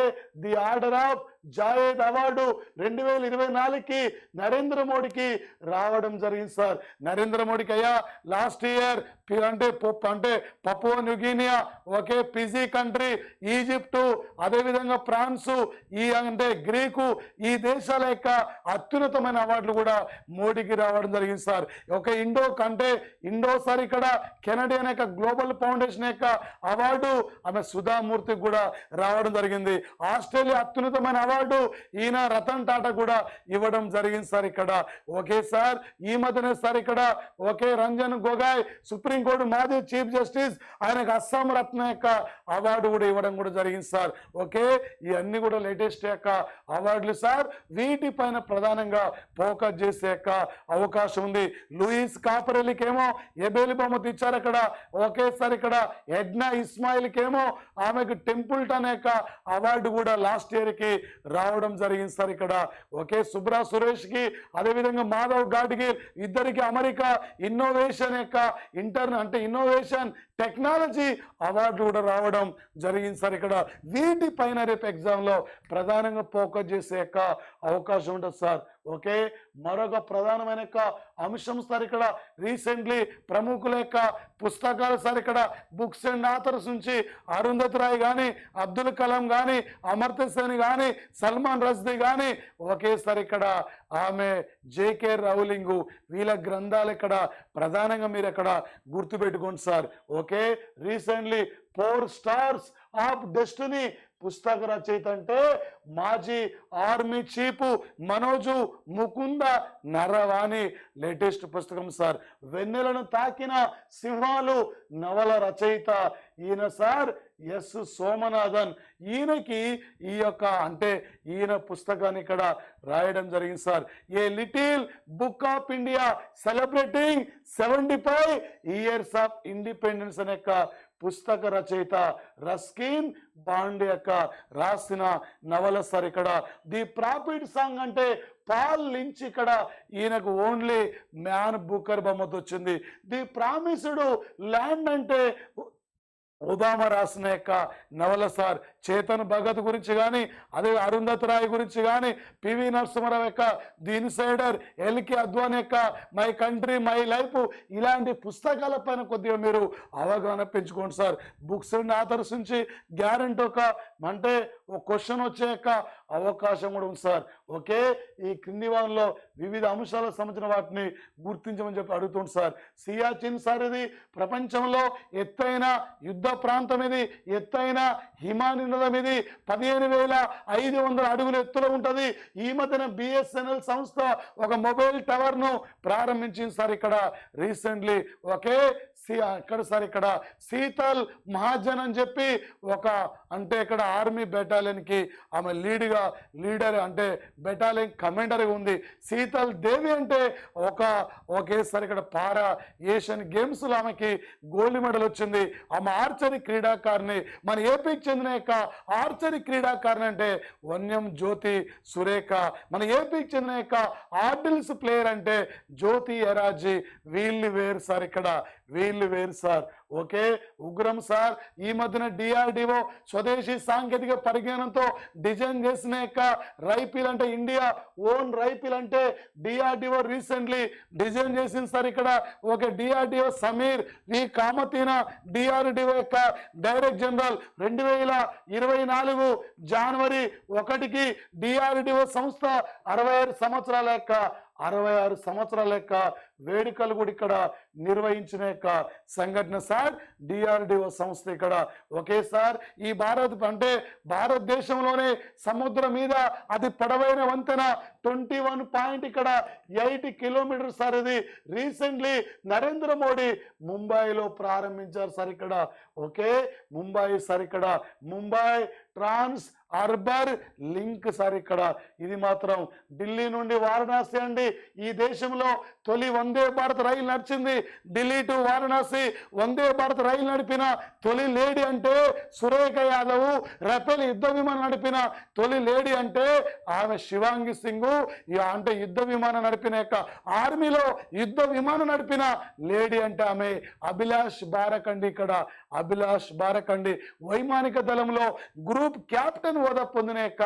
[SPEAKER 1] the order of Zayed award 2024కి నరేంద్ర మోడీకి రావడం జరిగింది సార్. నరేంద్ర మోడీకి అయ్యా లాస్ట్ ఇయర్ అంటే Papua New Guinea okay Fiji country, Egypt, అదేవిధంగా ఫ్రాన్సు, ఈ అంటే గ్రీకు, ఈ దేశాల యొక్క అత్యున్నతమైన అవార్డులు కూడా మోడీకి రావడం జరిగింది సార్. ఒక ఇండో సార్ ఇక్కడ కెనడియన్ యొక్క గ్లోబల్ ఫౌండేషన్ యొక్క అవార్డు ఆమె సుధామూర్తికి కూడా రావడం జరిగింది. ఆస్ట్రేలియా అత్యున్నతమైన అవార్డు ఈయన రతన్ టాటా కూడా ఇవ్వడం జరిగింది సార్. ఇక్కడ ఓకే సార్ ఈ మధ్యనే సార్ ఇక్కడ ఓకే రంజన్ గొగాయ్ సుప్రీంకోర్టు మాజీ చీఫ్ జస్టిస్ ఆయనకు అస్సాం రత్న యొక్క అవార్డు కూడా ఇవ్వడం కూడా జరిగింది సార్. ఓకే ఇవన్నీ కూడా లేటెస్ట్ యొక్క అవార్డులు సార్. వీటిపైన ప్రధానంగా ఫోకస్ చేసే యొక్క అవకాశం ఉంది. లూయిస్ కాపరెల్లికి ఏమో ఎబేలి బహుమతి ఇచ్చారు అక్కడ. ఓకే సార్ ఇక్కడ ఎడ్నా ఇస్మాయిల్కి ఏమో ఆమెకు టెంపుల్టన్ యొక్క అవార్డు కూడా లాస్ట్ ఇయర్ కి రావడం జరిగింది సార్. ఇక్కడ ఓకే సుబ్రా సురేష్ కి అదేవిధంగా మాధవ్ గాడ్గిల్ ఇద్దరికి అమెరికా ఇన్నోవేషన్ యొక్క ఇన్నోవేషన్ టెక్నాలజీ అవార్డు కూడా రావడం జరిగింది సార్. ఇక్కడ వీటిపైన రేపు ఎగ్జామ్లో ప్రధానంగా ఫోకస్ చేసే యొక్క అవకాశం ఉంటుంది సార్. ఓకే మరొక ప్రధానమైన అంశం సార్ ఇక్కడ రీసెంట్లీ ప్రముఖుల యొక్క పుస్తకాలు సార్. ఇక్కడ బుక్స్ అండ్ ఆథర్స్ నుంచి అరుంధతి రాయ్ కానీ, అబ్దుల్ కలాం కానీ, అమర్త్య సేన్ కానీ, సల్మాన్ రష్దీ కానీ ఒకేసారి ఇక్కడ ఆమె జేకే రౌలింగ్ వీళ్ళ గ్రంథాలు ఇక్కడ ప్రధానంగా మీరు ఇక్కడ గుర్తుపెట్టుకోండి sir. Okay recently 4 stars of destiny పుస్తక రచయిత అంటే మాజీ army chief Manoj Mukund Naravane latest పుస్తకం సార్. వెన్నెలను తాకిన సింహాలు నవల రచయిత ఈయన సార్ ఎస్ సోమనాథన్. ఈయనకి ఈ యొక్క ఈయన పుస్తకాన్ని ఇక్కడ రాయడం జరిగింది sir. A little book of India celebrating 75 years of independence అనే పుస్తక రచయిత రస్కిన్ బాండ్ యొక్క రాసిన నవల సార్. ఇక్కడ ది ప్రాఫిట్ సాంగ్ అంటే పాల్ లించ్ ఇక్కడ ఈయనకు ఓన్లీ మ్యాన్ బుకర్ బహుమతి వచ్చింది. ది ప్రామిస్డ్ ల్యాండ్ అంటే ఒబామా రాసిన యొక్క నవల సార్. చేతన్ భగత్ గురించి కానీ, అదే అరుంధతి రాయ్ గురించి కానీ, పివి నరసింహారావు యొక్క ది ఇన్సైడర్, ఎల్కే అద్వానీ యొక్క మై కంట్రీ మై లైఫ్, ఇలాంటి పుస్తకాల పైన కొద్దిగా మీరు అవగాహన పెంచుకోండి సార్. బుక్స్ అండ్ ఆథర్స్ నుంచి గ్యారెంటీ ఒక క్వశ్చన్ వచ్చే యొక్క అవకాశం కూడా ఉంది సార్. ఓకే, ఈ క్రింది వారంలో వివిధ అంశాలకు సంబంధించిన వాటిని గుర్తించమని చెప్పి అడుగుతుంది సార్. సియాచిన్ సార్ ఇది ప్రపంచంలో ఎత్తైన యుద్ధ ప్రాంతం, ఇది ఎత్తైన హిమానినదం, ఇది 15,500 అడుగుల ఎత్తులో ఉంటుంది. ఈ మధ్యన బిఎస్ఎన్ఎల్ సంస్థ ఒక మొబైల్ టవర్ ను ప్రారంభించింది సార్ ఇక్కడ రీసెంట్లీ. ఓకే, ఇక్కడ సార్ ఇక్కడ శీతల్ మహాజన్ అని చెప్పి ఒక అంటే ఇక్కడ ఆర్మీ బెటాలియన్ కి ఆమె లీడర్ అంటే బెటాలియన్ కమాండర్ ఉంది. శీతల్ దేవి అంటే ఒకేసారి ఇక్కడ పారా ఏషియన్ గేమ్స్ లో ఆమెకి గోల్డ్ మెడల్ వచ్చింది. ఆమె ఆర్చరీ క్రీడాకారిణి. మన ఏపీకి చెందిన యొక్క ఆర్చరీ క్రీడాకారిణి అంటే వన్యం జ్యోతి సురేఖ. మన ఏపీకి చెందిన యొక్క ఆర్డిల్స్ ప్లేయర్ అంటే జ్యోతి ఎరాజీ. వీళ్ళు వేరు సార్ ఇక్కడ, వీళ్ళు వేరు సార్. Okay, Ugramm sir. ఈ మధ్యన డిఆర్డిఓ స్వదేశీ సాంకేతిక పరిజ్ఞానంతో డిజైన్ చేసిన యొక్క రైఫిల్ అంటే ఇండియా ఓన్ రైఫిల్ అంటే డిఆర్డిఓ రీసెంట్లీ డిజైన్ చేసింది సార్ ఇక్కడ. ఓకే, డిఆర్డిఓ సమీర్ వి కామతీన డిఆర్డిఓ యొక్క డైరెక్టర్ జనరల్ 2024 జనవరి 1కి డిఆర్డిఓ సంస్థ 66 సంవత్సరాల యొక్క వేడుకలు కూడా ఇక్కడ నిర్వహించిన యొక్క సంఘటన సార్ డిఆర్డిఓ సంస్థ ఇక్కడ. ఓకే సార్, ఈ అంటే భారతదేశంలోనే సముద్రం మీద అతి పొడవైన వంతెన 21.8 కిలోమీటర్ సార్. ఇది రీసెంట్లీ నరేంద్ర మోడీ ముంబైలో ప్రారంభించారు సార్ ఇక్కడ. ఓకే, ముంబై సార్ ఇక్కడ, ముంబై ట్రాన్స్ అర్బన్ లింక్ సార్ ఇక్కడ. ఇది మాత్రం ఢిల్లీ నుండి వారణాసి అండి. ఈ దేశంలో తొలి వందే భారత్ రైలు నడిచింది. ఢిల్లీ టు వారణాసి వందే భారత్ రైలు నడిపిన తొలి లేడీ అంటే సురేఖ యాదవ్. రఫేల్ యుద్ధ విమానం నడిపిన తొలి లేడీ అంటే ఆమె శివాంగి సింగ్. అంటే యుద్ధ విమానం నడిపిన యొక్క ఆర్మీలో యుద్ధ విమానం నడిపిన లేడీ అంటే ఆమె అభిలాష్ బారకండి ఇక్కడ, అభిలాష్ బారకండి. వైమానిక దళంలో గ్రూప్ క్యాప్టెన్ హోదా పొందిన యొక్క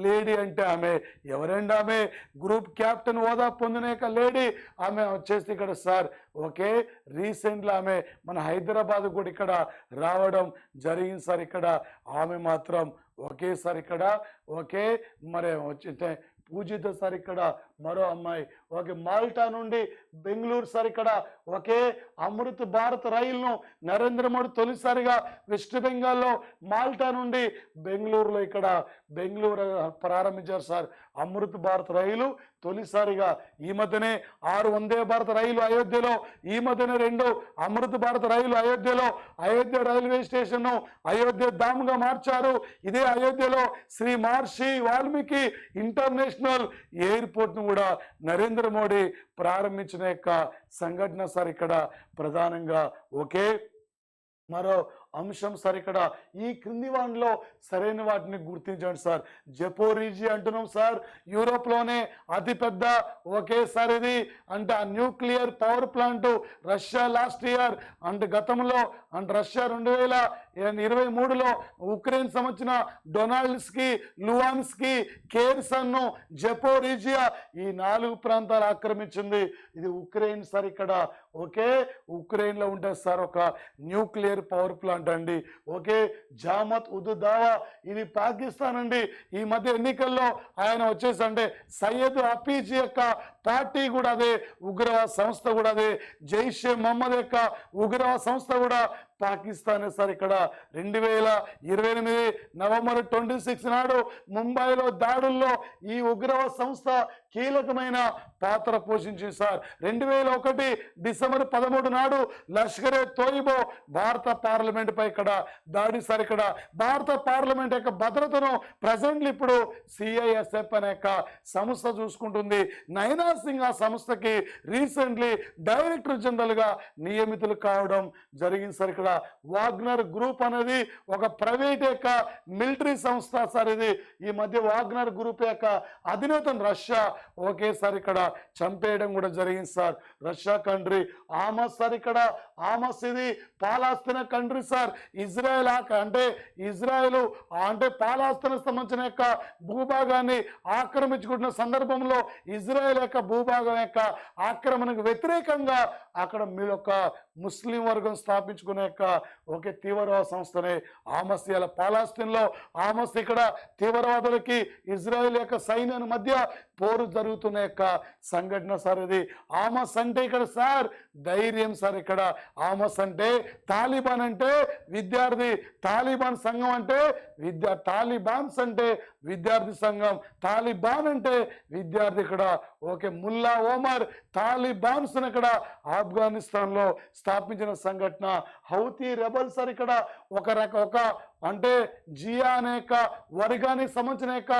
[SPEAKER 1] లేడీ అంటే ఆమె ఎవరండి? ఆమె గ్రూప్ క్యాప్టెన్ హోదా పొందిన యొక్క లేడీ ఆమె వచ్చేసి ఇక్కడ సార్. ఓకే, రీసెంట్లీ ఆమె మన హైదరాబాద్ కూడా ఇక్కడ రావడం జరిగింది సార్ ఇక్కడ. ఆమె మాత్రం ఒకేసారి ఇక్కడ ఓకే మరి వచ్చి పూజిత సార్ ఇక్కడ మరో అమ్మాయి. ఓకే, మాల్టా నుండి బెంగళూరు సార్ ఇక్కడ. ఓకే, అమృత్ భారత్ రైలును నరేంద్ర మోడీ తొలిసారిగా వెస్ట్ బెంగాల్లో మాల్టా నుండి బెంగళూరులో ఇక్కడ బెంగళూరు ప్రారంభించారు సార్. అమృత్ భారత్ రైలు తొలిసారిగా ఈ మధ్యనే 6 వందే భారత్ రైలు అయోధ్యలో, ఈ మధ్యనే 2 అమృత్ భారత్ రైలు అయోధ్యలో. అయోధ్య రైల్వే స్టేషన్ ను అయోధ్య ధామ్గా మార్చారు. ఇదే అయోధ్యలో శ్రీ మహర్షి వాల్మీకి ఇంటర్నేషనల్ ఎయిర్పోర్ట్ ను కూడా నరేంద్ర మోడీ ప్రారంభించిన యొక్క సంఘటన సార్ ఇక్కడ ప్రధానంగా. ఓకే, మరో అంశం సార్ ఇక్కడ ఈ క్రింది వాటిలో సరైన వాటిని గుర్తించండి సార్. జపోరిజి అంటున్నాం సార్, యూరోప్లోనే అతిపెద్ద ఒకేసారి ఇది అంటే ఆ nuclear power plant Russia last year అంటే గతంలో అంటే రష్యా 2023లో ఉక్రెయిన్ సంబంధించిన డొనాల్డ్స్కి, లువాన్స్కి, కేర్సన్ను, జపోరిజియా ఈ 4 ప్రాంతాలు ఆక్రమించింది. ఇది ఉక్రెయిన్ సార్ ఇక్కడ. ఓకే, ఉక్రెయిన్లో ఉంటుంది సార్ ఒక న్యూక్లియర్ పవర్ ప్లాంట్ అండి. ఓకే, జామత్ ఉద్ దావా ఇది పాకిస్తాన్ అండి. ఈ మధ్య ఎన్నికల్లో ఆయన వచ్చేసి అంటే సయ్యద్ హఫీజ్ యొక్క పార్టీ కూడా అదే, ఉగ్రవాద సంస్థ కూడా అదే, జైషే మహమ్మద్ యొక్క ఉగ్రవాద సంస్థ కూడా పాకిస్తానే సార్ ఇక్కడ. 2028 నవంబర్ 26 నాడు ముంబైలో దాడుల్లో ఈ ఉగ్రవాద సంస్థ కీలకమైన పాత్ర పోషించింది సార్. 2001 డిసెంబర్ 13 నాడు లష్కరే తోయిబో భారత పార్లమెంట్ పై ఇక్కడ దాడి సార్. ఇక్కడ భారత పార్లమెంట్ యొక్క భద్రతను ప్రజెంట్లీ ఇప్పుడు సిఐఎస్ఎఫ్ అనే యొక్క సంస్థ చూసుకుంటుంది. నైనా సింగ్ ఆ సంస్థకి రీసెంట్లీ డైరెక్టర్ జనరల్ గా నియమితులు కావడం జరిగింది సార్. ఇక్కడ వాగ్నర్ గ్రూప్ అనేది ఒక ప్రైవేట్ యొక్క మిలిటరీ సంస్థ సార్. ఇది ఈ మధ్య వాగ్నర్ గ్రూప్ యొక్క అధినేతను రష్యా ఒకేసారి ఇక్కడ చంపేయడం కూడా జరిగింది సార్. రష్యా కంట్రీ ఆమస్ సార్ ఇక్కడ హామస్ ఇది పాలస్తీనా కంట్రీ సార్. ఇజ్రాయెల్ అంటే ఇజ్రాయెల్ అంటే పాలస్తీనా సంబంధించిన యొక్క భూభాగాన్ని ఆక్రమించుకుంటున్న సందర్భంలో ఇజ్రాయెల్ యొక్క భూభాగం యొక్క ఆక్రమణకు వ్యతిరేకంగా అక్కడ మీ యొక్క ముస్లిం వర్గం స్థాపించుకునే యొక్క ఒకే తీవ్రవాద సంస్థనే హామస్. ఇలా పాలస్తీన్లో హామస్, ఇక్కడ తీవ్రవాదులకి ఇజ్రాయెల్ యొక్క సైన్యాల మధ్య పోరు జరుగుతున్న యొక్క సంఘటన సార్ ఇది. హామస్ అంటే ఇక్కడ సార్ ధైర్యం సార్. ఇక్కడ హామస్ అంటే తాలిబాన్ అంటే విద్యార్థి, తాలిబాన్ సంఘం అంటే తాలిబాన్స్ అంటే విద్యార్థి సంఘం, తాలిబాన్ అంటే విద్యార్థి. ఇక్కడ ఓకే ముల్లా ఒమర్ తాలిబాన్స్ ఇక్కడ ఆఫ్ఘనిస్తాన్లో స్థాపించిన సంఘటన. హౌతీ రెబల్స్ సార్ ఇక్కడ ఒక అంటే జియా అనే యొక్క వర్గానికి సంబంధించిన యొక్క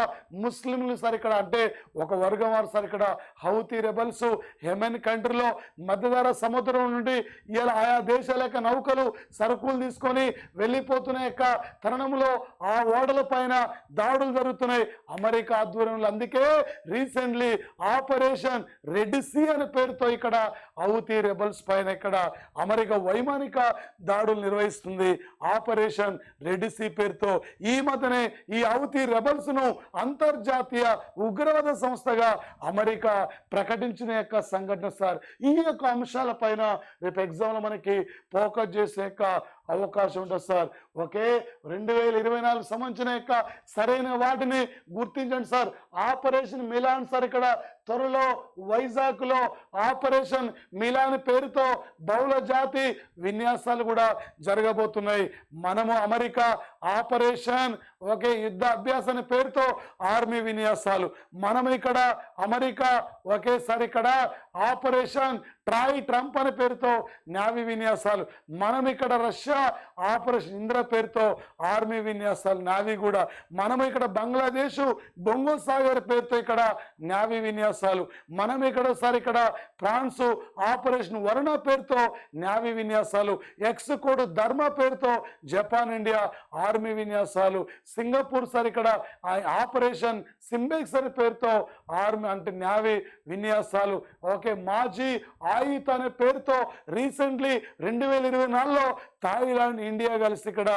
[SPEAKER 1] ముస్లింలు సార్ ఇక్కడ అంటే ఒక వర్గం వారు సార్ ఇక్కడ హౌతీ రెబల్స్ యెమెన్ కంట్రీలో మధ్యధరా సముద్రం నుండి ఇలా ఆయా దేశాల యొక్క నౌకలు సరుకులు తీసుకొని వెళ్ళిపోతున్న యొక్క తరుణంలో ఆ ఓడల పైన దాడులు జరుగుతున్నాయి అమెరికా ఆధ్వర్యంలో. అందుకే రీసెంట్లీ ఆపరేషన్ రెడ్ సీ అనే పేరుతో ఇక్కడ హౌతీ రెబల్స్ పైన ఇక్కడ అమెరికా వైమానిక దాడులు నిర్వహిస్తుంది. ఆపరేషన్ రెడ్ సీ పేరుతో ఈ మధ్యనే ఈ హౌతీ రెబల్స్ ను అంతర్జాతీయ ఉగ్రవాద సంస్థగా అమెరికా ప్రకటించిన యొక్క సంఘటన సార్. ఈ యొక్క అంశాల పైన రేపు ఎగ్జామ్ లో మనకి ఫోకస్ చేసే యొక్క అవకాశం ఉంటుంది సార్. ఓకే 2024 సంబంధించిన యొక్క సరైన వాటిని గుర్తించండి సార్. ఆపరేషన్ మిలాన్ సార్ ఇక్కడ త్వరలో వైజాగ్ లో ఆపరేషన్ మిలాన్ పేరుతో బహుళ జాతి విన్యాసాలు కూడా జరగబోతున్నాయి. మనము అమెరికా ఆపరేషన్ ఒకే యుద్ధ అభ్యాసన పేరుతో ఆర్మీ విన్యాసాలు, మనం ఇక్కడ అమెరికా ఒకేసారి ఇక్కడ ఆపరేషన్ ట్రంప్ అనే పేరుతో నావీ విన్యాసాలు, మనం ఇక్కడ రష్యా ఆపరేషన్ ఇంద్ర పేరుతో ఆర్మీ విన్యాసాలు నావీ కూడా, మనం ఇక్కడ బంగ్లాదేశ్ బొంగో సాగర్ పేరుతో ఇక్కడ నావీ విన్యాసాలు, మనం ఇక్కడ సార్ ఇక్కడ ఫ్రాన్స్ ఆపరేషన్ వరుణ పేరుతో నావీ విన్యాసాలు, ఎక్స్ కోడ్ ధర్మ పేరుతో జపాన్ ఇండియా ఆర్మీ విన్యాసాలు, సింగపూర్ సార్ ఇక్కడ ఆపరేషన్ సింబెక్స్ అనే పేరుతో ఆర్మీ అంటే నావీ విన్యాసాలు. ఓకే మాజీ ఆయుధ అనే పేరుతో రీసెంట్లీ 2024లో థాయిలాండ్ ఇండియా కలిసి ఇక్కడ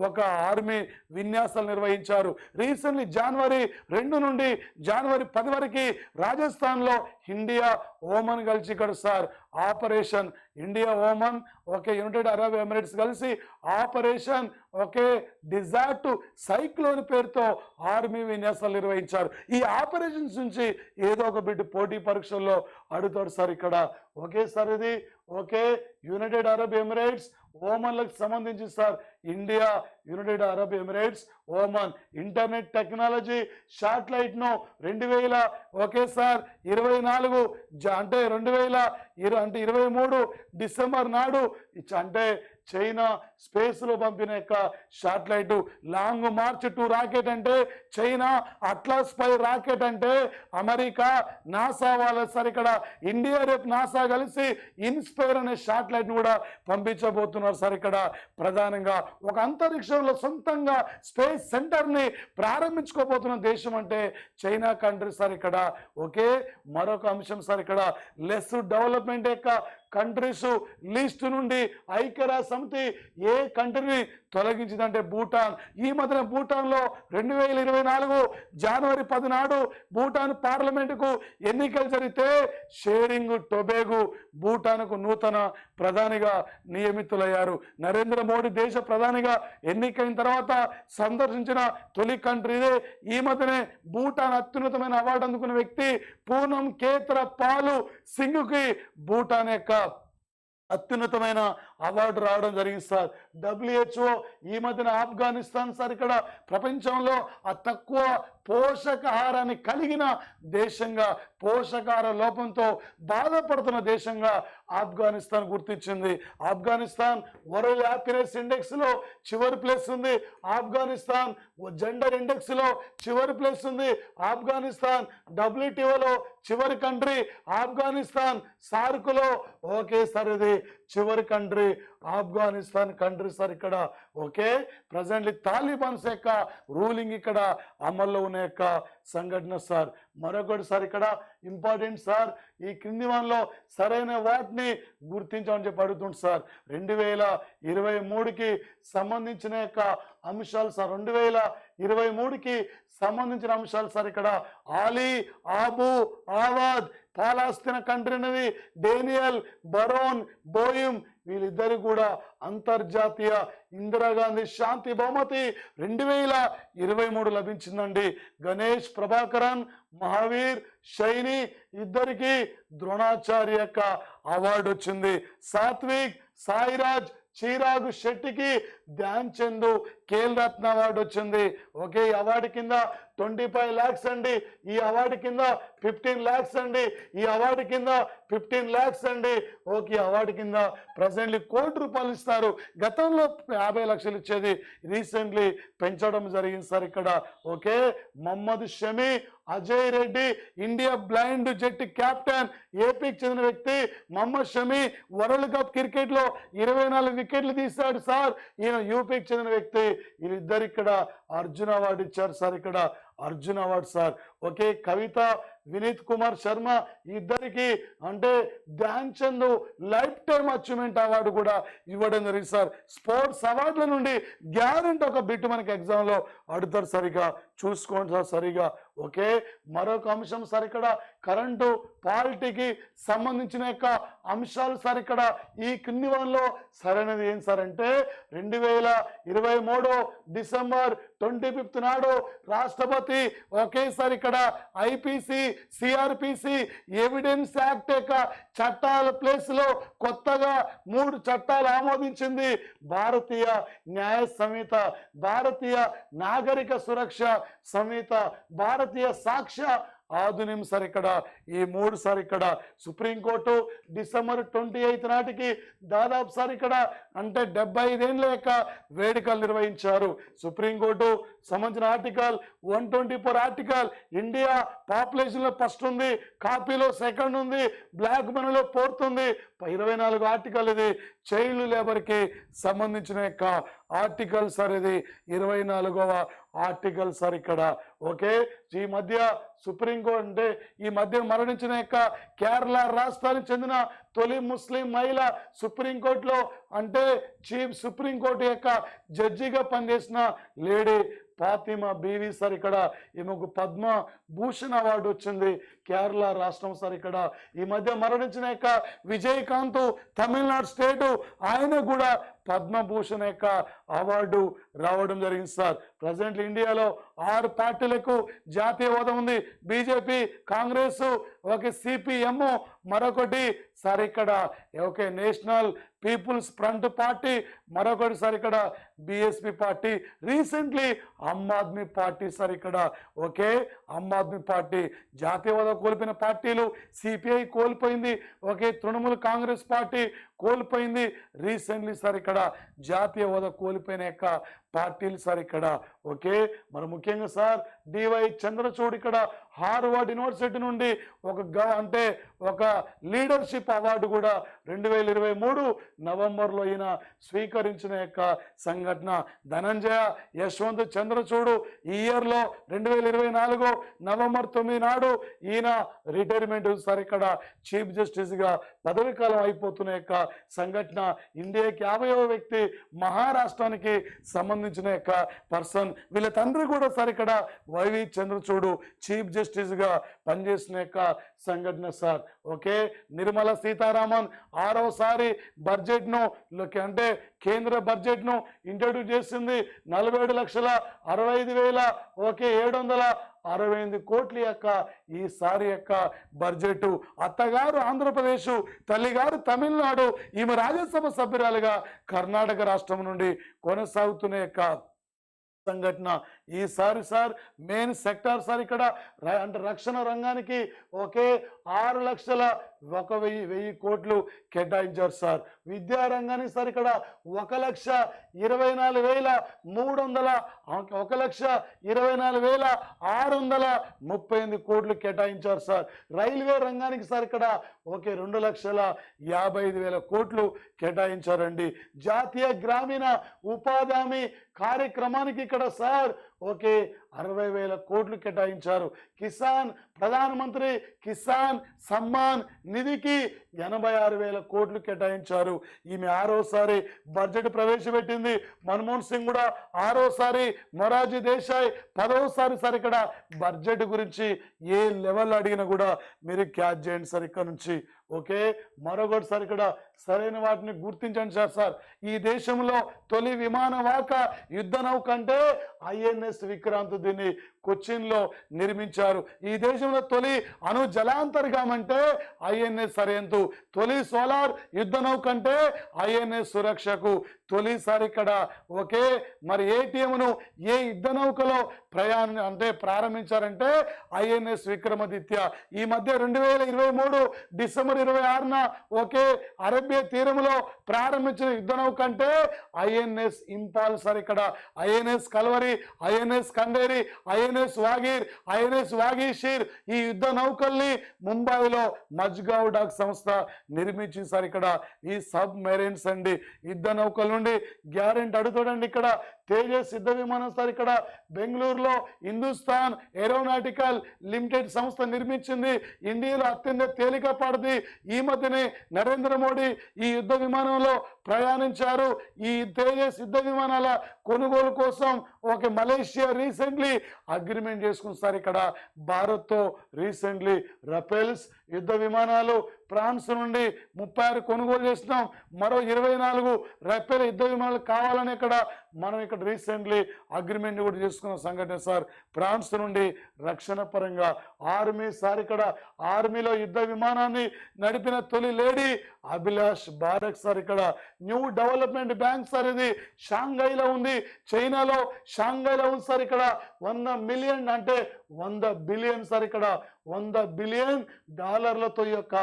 [SPEAKER 1] ఒక ఆర్మీ విన్యాసాలు నిర్వహించారు. రీసెంట్లీ జనవరి 2 నుండి జనవరి 10 వరకు రాజస్థాన్లో ఇండియా ఓమన్ కలిసి ఇక్కడ sir operation India Oman okay United Arab Emirates కలిసి ఆపరేషన్ ఓకే డిజార్ట్ సైక్లోన్ పేరుతో ఆర్మీ విన్యాసాలు నిర్వహించారు. ఈ ఆపరేషన్స్ నుంచి ఏదో ఒక బిడ్డ పోటీ పరీక్షల్లో అడుగుతాడు సార్ ఇక్కడ. ఓకే సార్ ఇది ఓకే యునైటెడ్ అరబ్ ఎమిరేట్స్ ఓమన్లకు సంబంధించి sir India United Arab Emirates Oman internet technology satellite ను 2000 ఓకే సార్ 24 అంటే 2023 డిసెంబర్ నాడు అంటే చైనా స్పేస్ లో పంపిన యొక్క శాటిలైట్. లాంగ్ మార్చ్ 2 రాకెట్ అంటే చైనా, అట్లాస్ 5 రాకెట్ అంటే అమెరికా, నాసా వాళ్ళ సార్ ఇక్కడ ఇండియా రేపు నాసా కలిసి ఇన్స్పైర్ అనే శాటిలైట్ ను కూడా పంపించబోతున్నారు సార్. ఇక్కడ ప్రధానంగా ఒక అంతరిక్షంలో సొంతంగా స్పేస్ సెంటర్ ని ప్రారంభించుకోబోతున్న దేశం అంటే చైనా కంట్రీ సార్. ఇక్కడ ఓకే మరొక అంశం సార్ ఇక్కడ లెస్ డెవలప్మెంట్ యొక్క కంట్రీస్ లిస్ట్ నుండి ఐక్యరాజ్య సమితి ఏ కంట్రీని తొలగించిందంటే భూటాన్. ఈ మధ్యన భూటాన్లో 2024 జనవరి 10 నాడు భూటాన్ పార్లమెంటుకు ఎన్నికలు జరిగితే షేరింగ్ టొబాగో భూటాన్కు నూతన ప్రధానిగా నియమితులయ్యారు. నరేంద్ర మోడీ దేశ ప్రధానిగా ఎన్నికైన తర్వాత సందర్శించిన తొలి కంట్రీ ఇదే. ఈ మధ్యనే భూటాన్ అత్యున్నతమైన అవార్డు అందుకున్న వ్యక్తి పూనం కేత్ర పాలు సింగ్కి భూటాన్ యొక్క అత్యున్నతమైన అవార్డు రావడం జరిగింది సార్. WHO ఈ మధ్యన ఆఫ్ఘనిస్తాన్ సార్ ఇక్కడ ప్రపంచంలో తక్కువ పోషకాహారాన్ని కలిగిన దేశంగా, పోషకాహార లోపంతో బాధపడుతున్న దేశంగా ఆఫ్ఘనిస్తాన్ గుర్తించింది. ఆఫ్ఘనిస్తాన్ వరల్డ్ హ్యాపీనెస్ ఇండెక్స్ లో చివరి ప్లేస్ ఉంది. ఆఫ్ఘనిస్తాన్ జెండర్ ఇండెక్స్ లో చివరి ప్లేస్ ఉంది. ఆఫ్ఘనిస్తాన్ WTOలో చివరి కంట్రీ. ఆఫ్ఘనిస్తాన్ సార్కులో ఓకే సార్ ఇది చివరి కంట్రీ. ఆఫ్ఘనిస్తాన్ కంట్రీ సార్ ఇక్కడ ఓకే ప్రజెంట్లీ తాలిబాన్స్ యొక్క రూలింగ్ ఇక్కడ అమల్లో ఉన్న యొక్క సంఘటన సార్. మరొకటి సార్ ఇక్కడ ఇంపార్టెంట్ సార్, ఈ క్రింది వాటిలో సరైన వాటిని గుర్తించమని చెప్పి అడుగుతుంది సార్. 2023కి సంబంధించిన యొక్క అంశాలు సార్. 2023కి సంబంధించిన అంశాలు సార్. ఇక్కడ ఆలీ ఆబు ఆవాద్ పాలస్తీనా కంట్రీ అనేది డేనియల్ బరోన్ బోయిమ్ వీళ్ళిద్దరు కూడా అంతర్జాతీయ ఇందిరాగాంధీ శాంతి బహుమతి 2023 లభించిందండి. గణేష్ ప్రభాకరన్ మహావీర్ షైని ఇద్దరికి ద్రోణాచార్య యొక్క అవార్డు వచ్చింది. సాత్విక్ సాయిరాజ్ చిరాగ్ శెట్టికి ధ్యాన్ చంద్ ఖేల్ రత్న అవార్డు వచ్చింది. ఓకే ఈ అవార్డు కింద 25 lakhs అండి, ఈ అవార్డు కింద 15 lakhs అండి, ఈ అవార్డు కింద 15 lakhs అండి. ఓకే అవార్డు కింద ప్రజెంట్లీ ₹1,00,00,000 ఇస్తారు. గతంలో 50 లక్షలు ఇచ్చేది రీసెంట్లీ పెంచడం జరిగింది సార్ ఇక్కడ. Okay Mohammed Shami Ajay Reddy India blind జట్టు కెప్టెన్ ఏపీకి చెందిన వ్యక్తి Mohammed Shami world cup cricket లో 24 వికెట్లు తీశాడు సార్. ఈయన యూపీకి చెందిన వ్యక్తి. వీళ్ళిద్దరు ఇక్కడ అర్జున్ అవార్డు ఇచ్చారు సార్. ఇక్కడ అర్జున్ అవార్డు సార్. ఓకే కవిత వినీత్ కుమార్ శర్మ ఇద్దరికి అంటే Dhyan Chand life time achievement award కూడా ఇవ్వడం జరిగింది సార్. స్పోర్ట్స్ అవార్డుల నుండి గ్యారెంటీ ఒక బిట్ మనకి ఎగ్జామ్లో అడుగుతారు సరిగా చూసుకోండి సార్ సరిగా. ఓకే మరొక అంశం సార్ ఇక్కడ కరెంటు పాలిటీకి సంబంధించిన యొక్క అంశాలు సార్. ఇక్కడ ఈ కింది వాటిలో సరైనది ఏం సార్ అంటే 2023 డిసెంబర్ 25 నాడు రాష్ట్రపతి ఒకేసారి ఇక్కడ ఐపీసీ సిఆర్పిసి ఎవిడెన్స్ యాక్ట్ యొక్క చట్టాల ప్లేస్ లో కొత్తగా 3 చట్టాలు ఆమోదించింది. భారతీయ న్యాయ సంహిత, భారతీయ నాగరిక సురక్ష సంహిత, భారతీయ సాక్ష్య ఆధునిం సార్. ఇక్కడ ఈ 3 సార్. ఇక్కడ సుప్రీంకోర్టు డిసెంబర్ 28 నాటికి దాదాపు సార్ ఇక్కడ అంటే 75 ఏళ్ళ యొక్క వేడుకలు నిర్వహించారు. సుప్రీంకోర్టు సంబంధించిన ఆర్టికల్ 124 ఆర్టికల్ ఇండియా పాపులేషన్లో ఫస్ట్ ఉంది, కాపీలో సెకండ్ ఉంది, బ్లాక్ మనీలో 4th ఉంది. 24 ఆర్టికల్ ఇది చైల్డ్ లేబర్కి సంబంధించిన యొక్క ఆర్టికల్ సార్. ఇది 24వ ఆర్టికల్ సార్ ఇక్కడ. ఓకే ఈ మధ్య సుప్రీంకోర్టు అంటే ఈ మధ్య మరణించిన యొక్క కేరళ రాష్ట్రానికి చెందిన తొలి ముస్లిం మహిళ సుప్రీంకోర్టులో అంటే చీఫ్ సుప్రీంకోర్టు యొక్క జడ్జిగా పనిచేసిన లేడీ ఫాతిమా బీవీ సార్. ఇక్కడ ఈమెకు పద్మ భూషణ్ అవార్డు వచ్చింది కేరళ రాష్ట్రం సార్. ఇక్కడ ఈ మధ్య మరణించిన యొక్క విజయకాంత్ తమిళనాడు స్టేటు ఆయన కూడా పద్మభూషణ్ యొక్క అవార్డు రావడం జరిగింది సార్. ప్రజెంట్ ఇండియాలో 6 పార్టీలకు జాతీయ హోదా ఉంది. బీజేపీ, కాంగ్రెస్, ఓకే సిపిఎం, మరొకటి సార్ ఇక్కడ okay National People's Front party, మరొకటి సార్ ఇక్కడ BSP party, recently Aam Aadmi party sir. ఇక్కడ ఓకే ఆమ్ ఆద్మీ పార్టీ జాతీయ హోదా కోల్పోయిన పార్టీలు సిపిఐ కోల్పోయింది, ఓకే తృణమూల్ కాంగ్రెస్ పార్టీ కోల్పోయింది. రీసెంట్లీ సార్ ఇక్కడ జాతీయ హోదా కోల్పోయిన యొక్క పార్టీలు సార్ ఇక్కడ. ఓకే మరి ముఖ్యంగా సార్ డివై చంద్రచూడ్ ఇక్కడ హార్వర్డ్ యూనివర్సిటీ నుండి అంటే ఒక లీడర్షిప్ అవార్డు కూడా 2023 నవంబర్లో ఈయన స్వీకరించిన యొక్క సంఘటన. ధనంజయ యశ్వంత్ చంద్రచూడ్ ఈ ఇయర్లో 2024 నవంబర్ 9 నాడు ఈయన రిటైర్మెంట్ సార్. ఇక్కడ చీఫ్ జస్టిస్గా పదవి కాలం అయిపోతున్న యొక్క సంఘటన. ఇండియాకి 50వ వ్యక్తి, మహారాష్ట్రానికి సంబంధించిన యొక్క పర్సన్. వీళ్ళ తండ్రి కూడా సార్ ఇక్కడ వైవి చంద్రచూడ్ చీఫ్ జస్టిస్గా పనిచేసిన యొక్క సంఘటన సార్. ఓకే నిర్మలా సీతారామన్ 6వసారి బడ్జెట్ను అంటే కేంద్ర బడ్జెట్ను ఇంట్రడ్యూస్ చేసింది. 47,65,000 ఓకే 768 కోట్ల యొక్క ఈసారి యొక్క బడ్జెట్. అత్తగారు ఆంధ్రప్రదేశ్, తల్లిగారు తమిళనాడు, ఈమె రాజ్యసభ సభ్యురాలుగా కర్ణాటక రాష్ట్రం నుండి కొనసాగుతున్న యొక్క సంఘటన. ఈసారి సార్ మెయిన్ సెక్టార్ సార్ ఇక్కడ అంటే రక్షణ రంగానికి ఓకే 6,01,000 కోట్లు కేటాయించారు సార్. విద్యారంగానికి సార్ ఇక్కడ 1,24,300 1,24,638 కోట్లు కేటాయించారు సార్. రైల్వే రంగానికి సార్ ఇక్కడ 2,55,000 కోట్లు కేటాయించారండి. జాతీయ గ్రామీణ ఉపాధి హామీ కార్యక్రమానికి ఇక్కడ సార్ 60,000 కోట్లు కేటాయించారు. కిసాన్ ప్రధానమంత్రి కిసాన్ సమ్మాన్ నిధికి 86,000 కోట్లు కేటాయించారు. ఈమె 6వసారి బడ్జెట్ ప్రవేశపెట్టింది. మన్మోహన్ సింగ్ కూడా 6వసారి, మొరార్జీ దేశాయ్ 10వసారి సార్ ఇక్కడ బడ్జెట్ గురించి ఏ లెవెల్ అడిగినా కూడా మీరు క్యాచ్ చేయండి సార్ ఇక్కడ నుంచి. మరొకటి సార్ ఇక్కడ సరైన వాటిని గుర్తించండి సార్. ఈ దేశంలో తొలి విమాన వాహక యుద్ధ నౌక అంటే INS విక్రాంత్. దీన్ని కొచ్చిన్లో నిర్మించారు. ఈ దేశంలో తొలి అణు జలాంతర్గాం అంటే INS సరేంతు. తొలి సోలార్ యుద్ధ నౌక అంటే INS సురక్షకు. తొలిసారి ఇక్కడ మరి ATMను ఏ యుద్ధ నౌకలో ప్రారంభించారంటే INS విక్రమాదిత్య. ఈ మధ్య 2023 డిసెంబర్ 26న అరేబియా తీరంలో ప్రారంభించిన యుద్ధ నౌక అంటే INS ఇంపాల్ సార్. ఇక్కడ INS Calvary, INS Khanderi, INS Vagir, INS Vagsheer ఈ యుద్ధ నౌకల్ని ముంబైలో మజ్గావ్ డాక్ సంస్థ నిర్మించింది సార్. ఇక్కడ ఈ సబ్ మెరైన్స్ అండి యుద్ధ నౌకల నుండి గ్యారెంటీ అడుగుతాడండి. ఇక్కడ తేజస్ యుద్ధ విమానం సార్ ఇక్కడ బెంగళూరులో హిందుస్థాన్ ఏరోనాటికల్ లిమిటెడ్ సంస్థ నిర్మించింది. ఇండియాలో అత్యంత తేలికపాటిది. ఈ మధ్యనే నరేంద్ర మోడీ ఈ యుద్ధ విమానంలో ప్రయాణించారు. ఈ తేజస్ యుద్ధ విమానాల కొనుగోలు కోసం మలేషియా రీసెంట్లీ అగ్రిమెంట్ చేసుకుంది సార్. ఇక్కడ భారత్తో రీసెంట్లీ రఫేల్స్ యుద్ధ విమానాలు ఫ్రాన్స్ నుండి 36 కొనుగోలు చేసినాం. మరో 24 రఫేల్ యుద్ధ విమానాలు కావాలని మనం ఇక్కడ రీసెంట్లీ అగ్రిమెంట్ కూడా చేసుకున్న సంఘటన సార్. ఫ్రాన్స్ నుండి రక్షణ పరంగా ఆర్మీ సార్. ఇక్కడ ఆర్మీలో యుద్ధ విమానాన్ని నడిపిన తొలి లేడీ అభిలాష్ బారక్ సార్. ఇక్కడ న్యూ డెవలప్మెంట్ బ్యాంక్ సార్. ఇది షాంఘైలో ఉంది, చైనాలో షాంఘైలో ఉంది సార్. ఇక్కడ 100 మిలియన్ అంటే 100 బిలియన్ సార్. ఇక్కడ $100 బిలియన్ తో ఈ యొక్క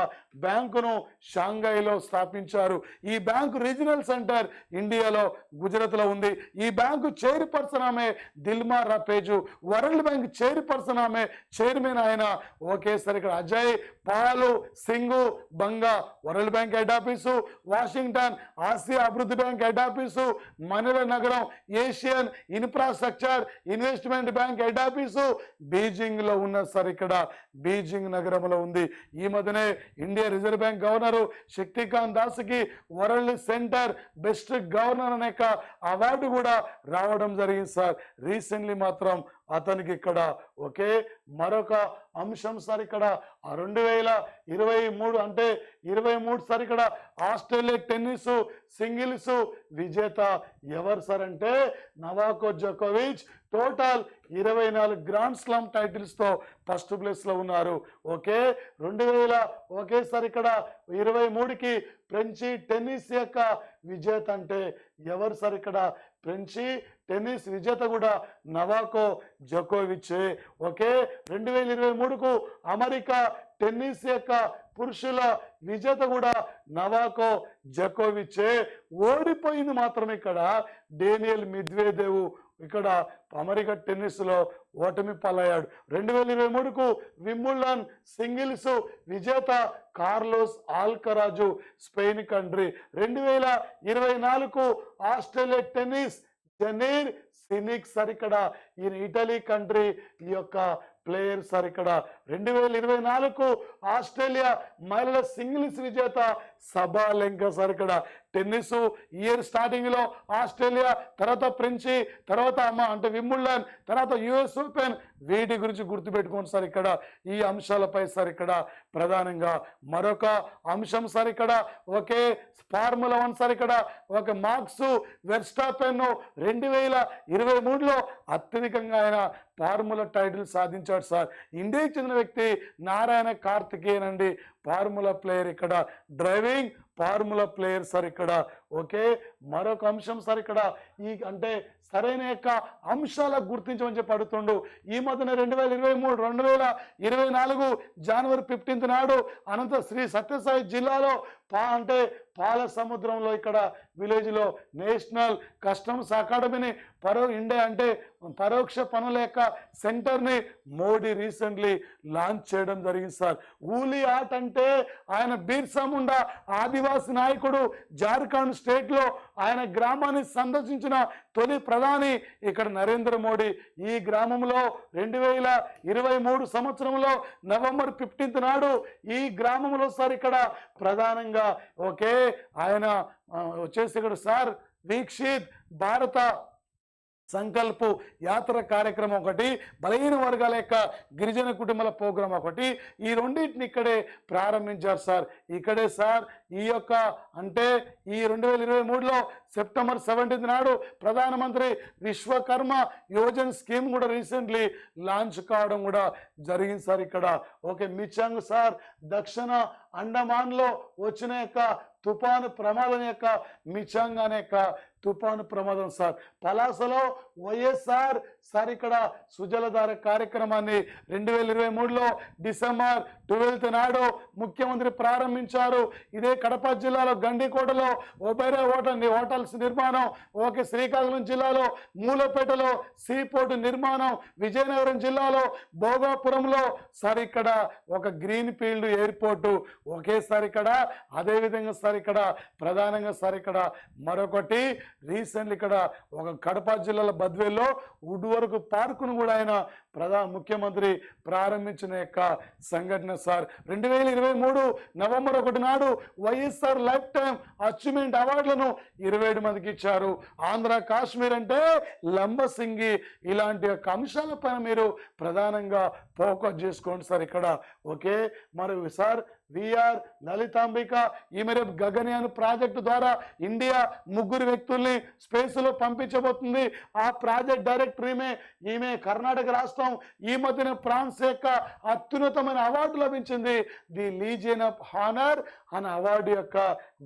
[SPEAKER 1] బ్యాంకును షాంఘైలో స్థాపించారు. ఈ బ్యాంకు రీజనల్ సెంటర్ ఇండియాలో గుజరాత్లో ఉంది. ఈ బ్యాంకు చైర్పర్సన్ ఆమె దిల్మా రపేజు. వరల్డ్ బ్యాంక్ చైర్పర్సన్ ఆమె చైర్మన్ ఆయన సార్. ఇక్కడ Ajay Pal Singh Banga world bank head office, Washington ఆసియా అభివృద్ధి బ్యాంక్ హెడ్ ఆఫీసు, మనీలా నగరం Asian infrastructure investment bank head office Beijing లో ఉన్న సార్. ఇక్కడ బీజింగ్ నగరంలో ఉంది. ఈ మధ్యనే India reserve bank governor Shaktikanta దాస్కి వరల్డ్ సెంటర్ బెస్ట్ గవర్నర్ అనే అవార్డు కూడా రావడం జరిగింది సార్. రీసెంట్లీ మాత్రం అతనికి ఇక్కడ మరొక అంశం సార్. ఇక్కడ 2023 అంటే 23 సార్. ఇక్కడ ఆస్ట్రేలియా టెన్నిస్ సింగిల్స్ విజేత ఎవరు సార్ అంటే నవాకో జోకోవిచ్. టోటల్ 24 గ్రాండ్ స్లామ్ టైటిల్స్ తో ఫస్ట్ ప్లేస్ లో ఉన్నారు. 2000 సార్. ఇక్కడ 23కి ఫ్రెంచి టెన్నిస్ యొక్క విజేత అంటే ఎవరు సార్? ఇక్కడ ఫ్రెంచి టెన్నిస్ విజేత కూడా నవాకో జోకోవిచ్. 2023కు అమెరికా టెన్నిస్ యొక్క పురుషుల విజేత కూడా నవాకో జోకోవిచ్. ఓడిపోయింది మాత్రం ఇక్కడ డేనియల్ మెద్వేదేవ్. ఇక్కడ అమెరికా టెన్నిస్ లో ఓటమి పాలయ్యాడు. 2023కు వింబుల్డన్ సింగిల్స్ విజేత కార్లోస్ ఆల్కరాజు స్పెయిన్ కంట్రీ. 2024కు Australia tennis Jannik Sinner sir. ఇక్కడ ఈయన ఇటలీ కంట్రీ ఈ యొక్క ప్లేయర్ సార్. ఇక్కడ 2024కు ఆస్ట్రేలియా మహిళల సింగిల్స్ విజేత సబాలెంకా సార్. ఇక్కడ టెన్నిస్ ఇయర్ స్టార్టింగ్ లో ఆస్ట్రేలియా, తర్వాత ఫ్రెంచి, తర్వాత అంటే వింబుల్డన్, తర్వాత US ఓపెన్. వీటి గురించి గుర్తుపెట్టుకోండి సార్. ఇక్కడ ఈ అంశాలపై సార్ ఇక్కడ ప్రధానంగా మరొక అంశం సార్. ఇక్కడ ఫార్ములా 1 సార్. ఇక్కడ మార్క్స్ వెర్స్టాపెన్ 2023లో అత్యధికంగా ఆయన ఫార్ములా టైటిల్ సాధించాడు సార్. ఇండియాకి చెందిన వ్యక్తి నారాయణ కార్తికేయన్ అండి ఫార్ములా ప్లేయర్. ఇక్కడ డ్రైవింగ్ ఫార్ములా ప్లేయర్ సార్. ఇక్కడ ఓకే, మరొక అంశం సార్ ఇక్కడ ఈ అంటే సరైన యొక్క అంశాలకు గుర్తించమని చెప్పి అడుగుతుండు. ఈ మధ్యన 2023-2024 జనవరి 15 నాడు అనంత శ్రీ సత్యసాయి జిల్లాలో అంటే పాల సముద్రంలో ఇక్కడ విలేజ్లో నేషనల్ కస్టమ్స్ అకాడమీని ఇండియా అంటే పరోక్ష పనుల యొక్క సెంటర్ని మోడీ రీసెంట్లీ లాంచ్ చేయడం జరిగింది సార్. ఊలి ఆట్ అంటే ఆయన బిర్సా ముండా ఆదివాసి నాయకుడు జార్ఖండ్ స్టేట్లో ఆయన గ్రామాన్ని సందర్శించిన తొలి ప్రధాని ఇక్కడ నరేంద్ర మోడీ. ఈ గ్రామంలో 2023 సంవత్సరంలో నవంబర్ 15 నాడు ఈ గ్రామంలో సార్ ఇక్కడ ప్రధానంగా ఓకే ఆయన వచ్చేసి ఇక్కడ సార్ దీక్షిత్ భారత సంకల్పు యాత్ర కార్యక్రమం ఒకటి, బలహీన వర్గాల యొక్క గిరిజన కుటుంబాల ప్రోగ్రాం ఒకటి, ఈ రెండింటిని ఇక్కడే ప్రారంభించారు సార్. ఇక్కడే సార్ ఈ యొక్క అంటే ఈ 2023లో సెప్టెంబర్ 17 నాడు ప్రధానమంత్రి విశ్వకర్మ యోజన స్కీమ్ కూడా రీసెంట్లీ లాంచ్ కావడం కూడా జరిగింది సార్ ఇక్కడ. ఓకే, మిచాంగ్ సార్ దక్షిణ అండమాన్లో వచ్చిన యొక్క తుఫాను ప్రమాదం యొక్క మిచాంగ్ అనే యొక్క తుఫాను ప్రమాదం సార్. పలాసలో వైఎస్ఆర్ సార్ ఇక్కడ సుజలధార కార్యక్రమాన్ని 2023లో డిసెంబర్ 12 నాడు ముఖ్యమంత్రి ప్రారంభించారు. ఇదే కడప జిల్లాలో గండికోటలో ఒబెరా హోటల్స్ నిర్మాణం, ఓకే శ్రీకాకుళం జిల్లాలో మూలపేటలో సీపోర్టు నిర్మాణం, విజయనగరం జిల్లాలో భోగాపురంలో సార్ ఇక్కడ ఒక గ్రీన్ ఫీల్డ్ ఎయిర్పోర్టు ఒకేసారి ఇక్కడ. అదేవిధంగా సార్ ఇక్కడ ప్రధానంగా సార్ ఇక్కడ మరొకటి రీసెంట్లీ ఇక్కడ ఒక కడప జిల్లాలో బద్వేల్లో వుడ్ వర్క్ పార్కును కూడా ఆయన ముఖ్యమంత్రి ప్రారంభించిన యొక్క సంఘటన సార్. 2023 నవంబర్ 1 నాడు వైఎస్ఆర్ లైఫ్ టైం అచీవ్మెంట్ అవార్డులను 27 మందికి ఇచ్చారు. ఆంధ్ర కాశ్మీర్ అంటే లంబసింగి, ఇలాంటి యొక్క అంశాలపైన మీరు ప్రధానంగా ఫోకస్ చేసుకోండి సార్ ఇక్కడ. ఓకే, మరి సార్ విఆర్ లలితాంబిక ఈమె రేపు గగన్యాన్ ప్రాజెక్టు ద్వారా ఇండియా 3 వ్యక్తుల్ని స్పేస్లో పంపించబోతుంది. ఆ ప్రాజెక్ట్ డైరెక్టర్ ఈమె కర్ణాటక రాష్ట్రం. ఈ మధ్యన ఫ్రాన్స్ యొక్క అత్యున్నతమైన అవార్డు లభించింది, ది లీజియన్ ఆఫ్ హానర్ అనే అవార్డు యొక్క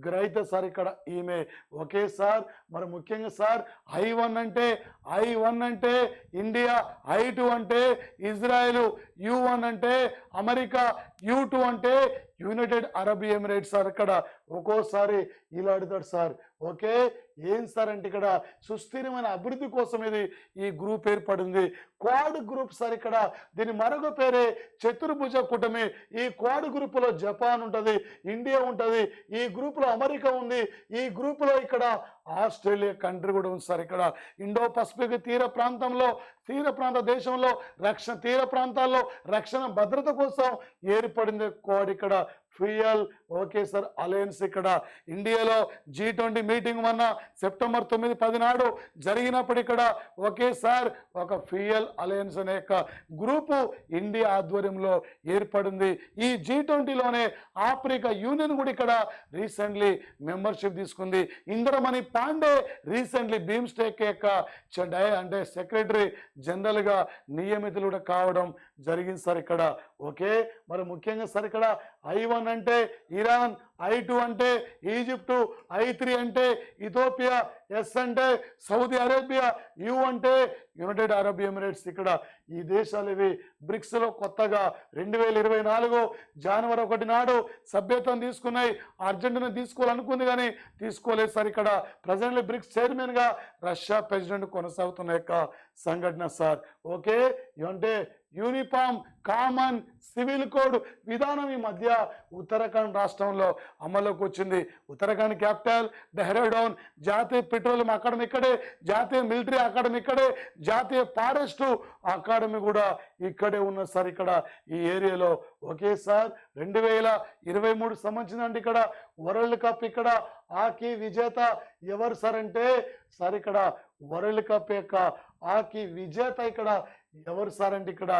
[SPEAKER 1] గ్రహీత సార్ ఇక్కడ ఈమె. ఓకే సార్, మరి ముఖ్యంగా సార్ I1 అంటే ఇండియా, I2 అంటే ఇజ్రాయెల్, U1 అంటే అమెరికా, U2 అంటే యునైటెడ్ అరబ్ ఎమిరేట్స్ సార్. ఇక్కడ ఒక్కోసారి ఇలా అడుగుతాడు సార్. ఓకే, ఏం సార్ అంటే ఇక్కడ సుస్థిరమైన అభివృద్ధి కోసం ఇది ఈ గ్రూప్ ఏర్పడింది, క్వాడ్ గ్రూప్ సార్. ఇక్కడ దీని మరొక పేరే చతుర్భుజ కూటమి. ఈ క్వాడ్ గ్రూపులో జపాన్ ఉంటుంది, ఇండియా ఉంటుంది, ఈ గ్రూపులో అమెరికా ఉంది, ఈ గ్రూపులో ఇక్కడ ఆస్ట్రేలియా కంట్రీ కూడా ఉంది సార్. ఇక్కడ ఇండో పసిఫిక్ తీర ప్రాంత దేశంలో తీర ప్రాంతాల్లో రక్షణ భద్రత కోసం ఏర్పడింది క్వాడ్ ఇక్కడ ఫ్యూయల్. ఓకే సార్, అలయన్స్ ఇక్కడ ఇండియాలో G20 మీటింగ్ మొన్న సెప్టెంబర్ 9-10 నాడు జరిగినప్పుడు ఇక్కడ ఓకే సార్ ఒక ఫ్యూయల్ అలయన్స్ అనే యొక్క గ్రూపు ఇండియా ఆధ్వర్యంలో ఏర్పడింది. ఈ G20లోనే ఆఫ్రికా యూనియన్ కూడా ఇక్కడ రీసెంట్లీ మెంబర్షిప్ తీసుకుంది. ఇంద్రమణి పాండే రీసెంట్లీ బీమ్స్టెక్ యొక్క అంటే సెక్రటరీ జనరల్గా నియమితులు కూడా కావడం జరిగింది సార్ ఇక్కడ. ఓకే, మరి ముఖ్యంగా సార్ ఇక్కడ I1 అంటే ఇరాన్, I2 అంటే ఈజిప్టు, I3 అంటే ఇథోపియా, S అంటే సౌదీ అరేబియా, U అంటే యునైటెడ్ అరబ్ ఎమిరేట్స్. ఇక్కడ ఈ దేశాలు ఇవి బ్రిక్స్లో కొత్తగా 2024 జనవరి 1 నాడు సభ్యత్వం తీసుకున్నాయి. అర్జెంటీనా తీసుకోవాలనుకుంది కానీ తీసుకోలేదు సార్. ఇక్కడ ప్రజెంట్లీ బ్రిక్స్ చైర్మన్గా రష్యా ప్రెసిడెంట్ కొనసాగుతున్న యొక్క సంఘటన సార్. ఓకే, అంటే యూనిఫామ్ కామన్ సివిల్ కోడ్ విధానం ఈ మధ్య ఉత్తరాఖండ్ రాష్ట్రంలో అమల్లోకి వచ్చింది. ఉత్తరాఖండ్ క్యాపిటల్ డెహ్రాడూన్, జాతీయ పెట్రోలియం అకాడమీ ఇక్కడే, జాతీయ మిలిటరీ అకాడమీ ఇక్కడే, జాతీయ ఫారెస్ట్ అకాడమీ కూడా ఇక్కడే ఉన్న సార్ ఇక్కడ ఈ ఏరియాలో. ఓకే సార్, 2023 సంబంధించిందండి ఇక్కడ వరల్డ్ కప్. ఇక్కడ హాకీ విజేత ఎవరు సార్ అంటే సార్ ఇక్కడ వరల్డ్ కప్ యొక్క హాకీ విజేత ఇక్కడ ఎవరు సార్ అంటే ఇక్కడ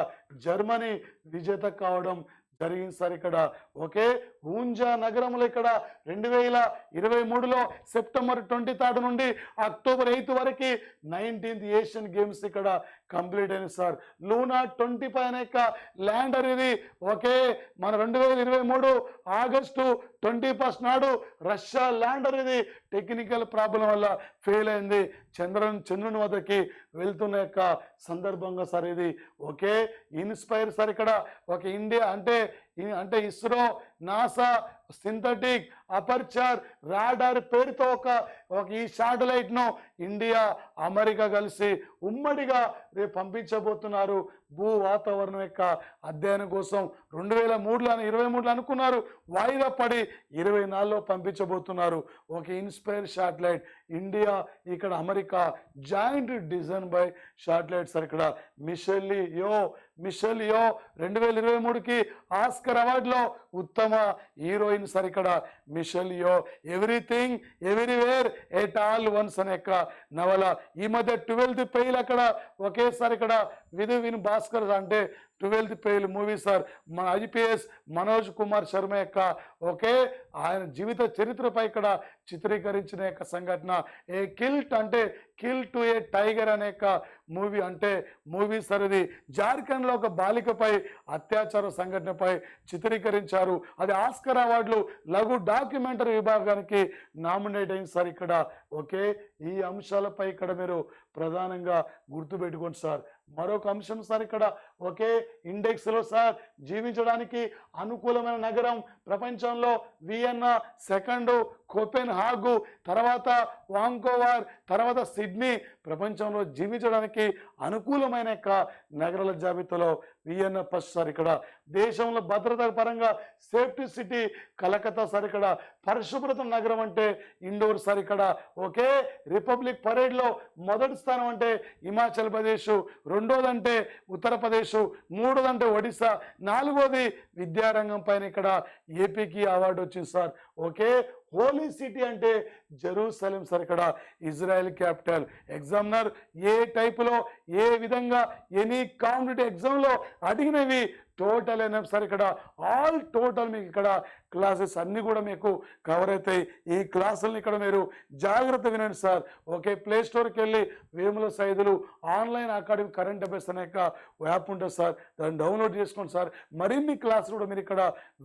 [SPEAKER 1] జర్మనీ విజేత కావడం జరిగింది సార్ ఇక్కడ. ఓకే, గూంజా నగరంలో ఇక్కడ 2023లో సెప్టెంబర్ 23 నుండి అక్టోబర్ 8 వరకు 19th ఏషియన్ గేమ్స్ ఇక్కడ కంప్లీట్ అయింది సార్. లూనా 25 అనే ల్యాండర్ ఇది. ఓకే, మన 2023 ఆగస్టు 21 నాడు రష్యా ల్యాండర్ ఇది టెక్నికల్ ప్రాబ్లం వల్ల ఫెయిల్ అయింది. చంద్రుని వద్దకి వెళ్తున్న యొక్క సందర్భంగా సార్ ఇది. ఓకే, ఇన్స్పైర్ సార్ ఇక్కడ ఒక ఇండియా అంటే ISRO, NASA synthetic aperture radar పేరుతో ఒక ఈ శాటిలైట్ ను ఇండియా, అమెరికా కలిసి ఉమ్మడిగా రేపు పంపించబోతున్నారు. భూ వాతావరణం యొక్క అధ్యయనం కోసం 2023లో అనుకున్నారు, వాయిదా పడి 24లో పంపించబోతున్నారు. ఒక ఇన్స్పైర్ శాటిలైట్ ఇండియా, ఇక్కడ America joint design by satellite sir. ఇక్కడ మిషెల్ యో 2023కి ఆస్కర్ అవార్డులో ఉత్తమ హీరోయిన్ సార్. ఇక్కడ మిషెల్ యో everything everywhere at all once అనే నవల. ఈ మధ్య 12th ఫెయిల్ అక్కడ ఒకేసారి ఇక్కడ విన్ భాస్కర్ అంటే 12th ఫెయిల్ మూవీ సార్. మన IPS మనోజ్ కుమార్ శర్మ యొక్క ఆయన జీవిత చరిత్రపై ఇక్కడ చిత్రీకరించిన యొక్క సంఘటన. ఏ కిల్ టు ఏ టైగర్ అనే మూవీ సార్. ఇది జార్ఖండ్లో ఒక బాలికపై అత్యాచార సంఘటనపై చిత్రీకరించారు. అది ఆస్కర్ అవార్డులు లఘు డాక్యుమెంటరీ విభాగానికి నామినేట్ అయింది సార్. ఇక్కడ ఈ అంశాలపై ఇక్కడ మీరు ప్రధానంగా గుర్తుపెట్టుకోండి సార్. మరొక అంశం సార్ ఇక్కడ ఇండెక్స్లో సార్ జీవించడానికి అనుకూలమైన నగరం ప్రపంచంలో వియన్నా, సెకండ్ కోపెన్హాగు, తర్వాత వాంకోవర్, తర్వాత సిడ్నీ. ప్రపంచంలో జీవించడానికి అనుకూలమైన నగరాల జాబితాలో వియన్నా ఫస్ట్ సార్. ఇక్కడ దేశంలో భద్రత పరంగా సేఫ్టీ సిటీ కలకత్తా సార్. ఇక్కడ పరిశుభ్రత నగరం అంటే ఇండోర్ సార్. ఇక్కడ రిపబ్లిక్ పరేడ్లో మొదటి స్థానం అంటే హిమాచల్ ప్రదేశ్, రెండోదంటే ఉత్తరప్రదేశ్, మూడోదంటే ఒడిశా, నాలుగోది విద్యారంగం పైన ఇక్కడ ఏపీకి అవార్డు వచ్చింది సార్. హోలీ సిటీ అంటే జెరూసలేం సార్. ఇక్కడ ఇజ్రాయెల్ క్యాపిటల్. ఎగ్జామినర్ ఏ టైపులో ఏ విధంగా ఎనీ కాంపిటేటివ్ ఎగ్జామ్లో అడిగినవి టోటల్ అయినా సార్. ఇక్కడ ఆల్ టోటల్ మీకు ఇక్కడ క్లాసెస్ అన్నీ కూడా మీకు కవర్ అవుతాయి. ఈ క్లాసులను ఇక్కడ మీరు జాగ్రత్త వినండి సార్. ప్లే స్టోర్కి వెళ్ళి Vemula Saidulu online academy current affairs అనే యాప్ ఉంటుంది సార్. దాన్ని డౌన్లోడ్ చేసుకోండి సార్. మరిన్ని క్లాసులు కూడా మీరు ఇక్కడ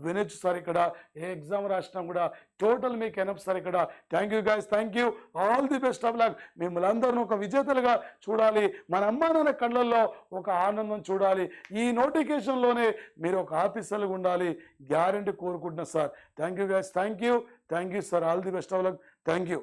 [SPEAKER 1] వినొచ్చు సార్. ఇక్కడ ఏ ఎగ్జామ్ రాసినా కూడా టోటల్ మీకు ఎనఫ్ సార్. ఇక్కడ thank you guys, thank you, all the best of luck. మిమ్మల్ని అందరినీ ఒక విజేతలుగా చూడాలి. మన అమ్మా నాన్న కళ్ళల్లో ఒక ఆనందం చూడాలి. ఈ నోటిఫికేషన్లోనే మీరు ఒక ఆఫీసర్గా ఉండాలి గ్యారెంటీ కోరుకుంటున్నా sir. Thank you guys, thank you sir, all the best of luck. Thank you.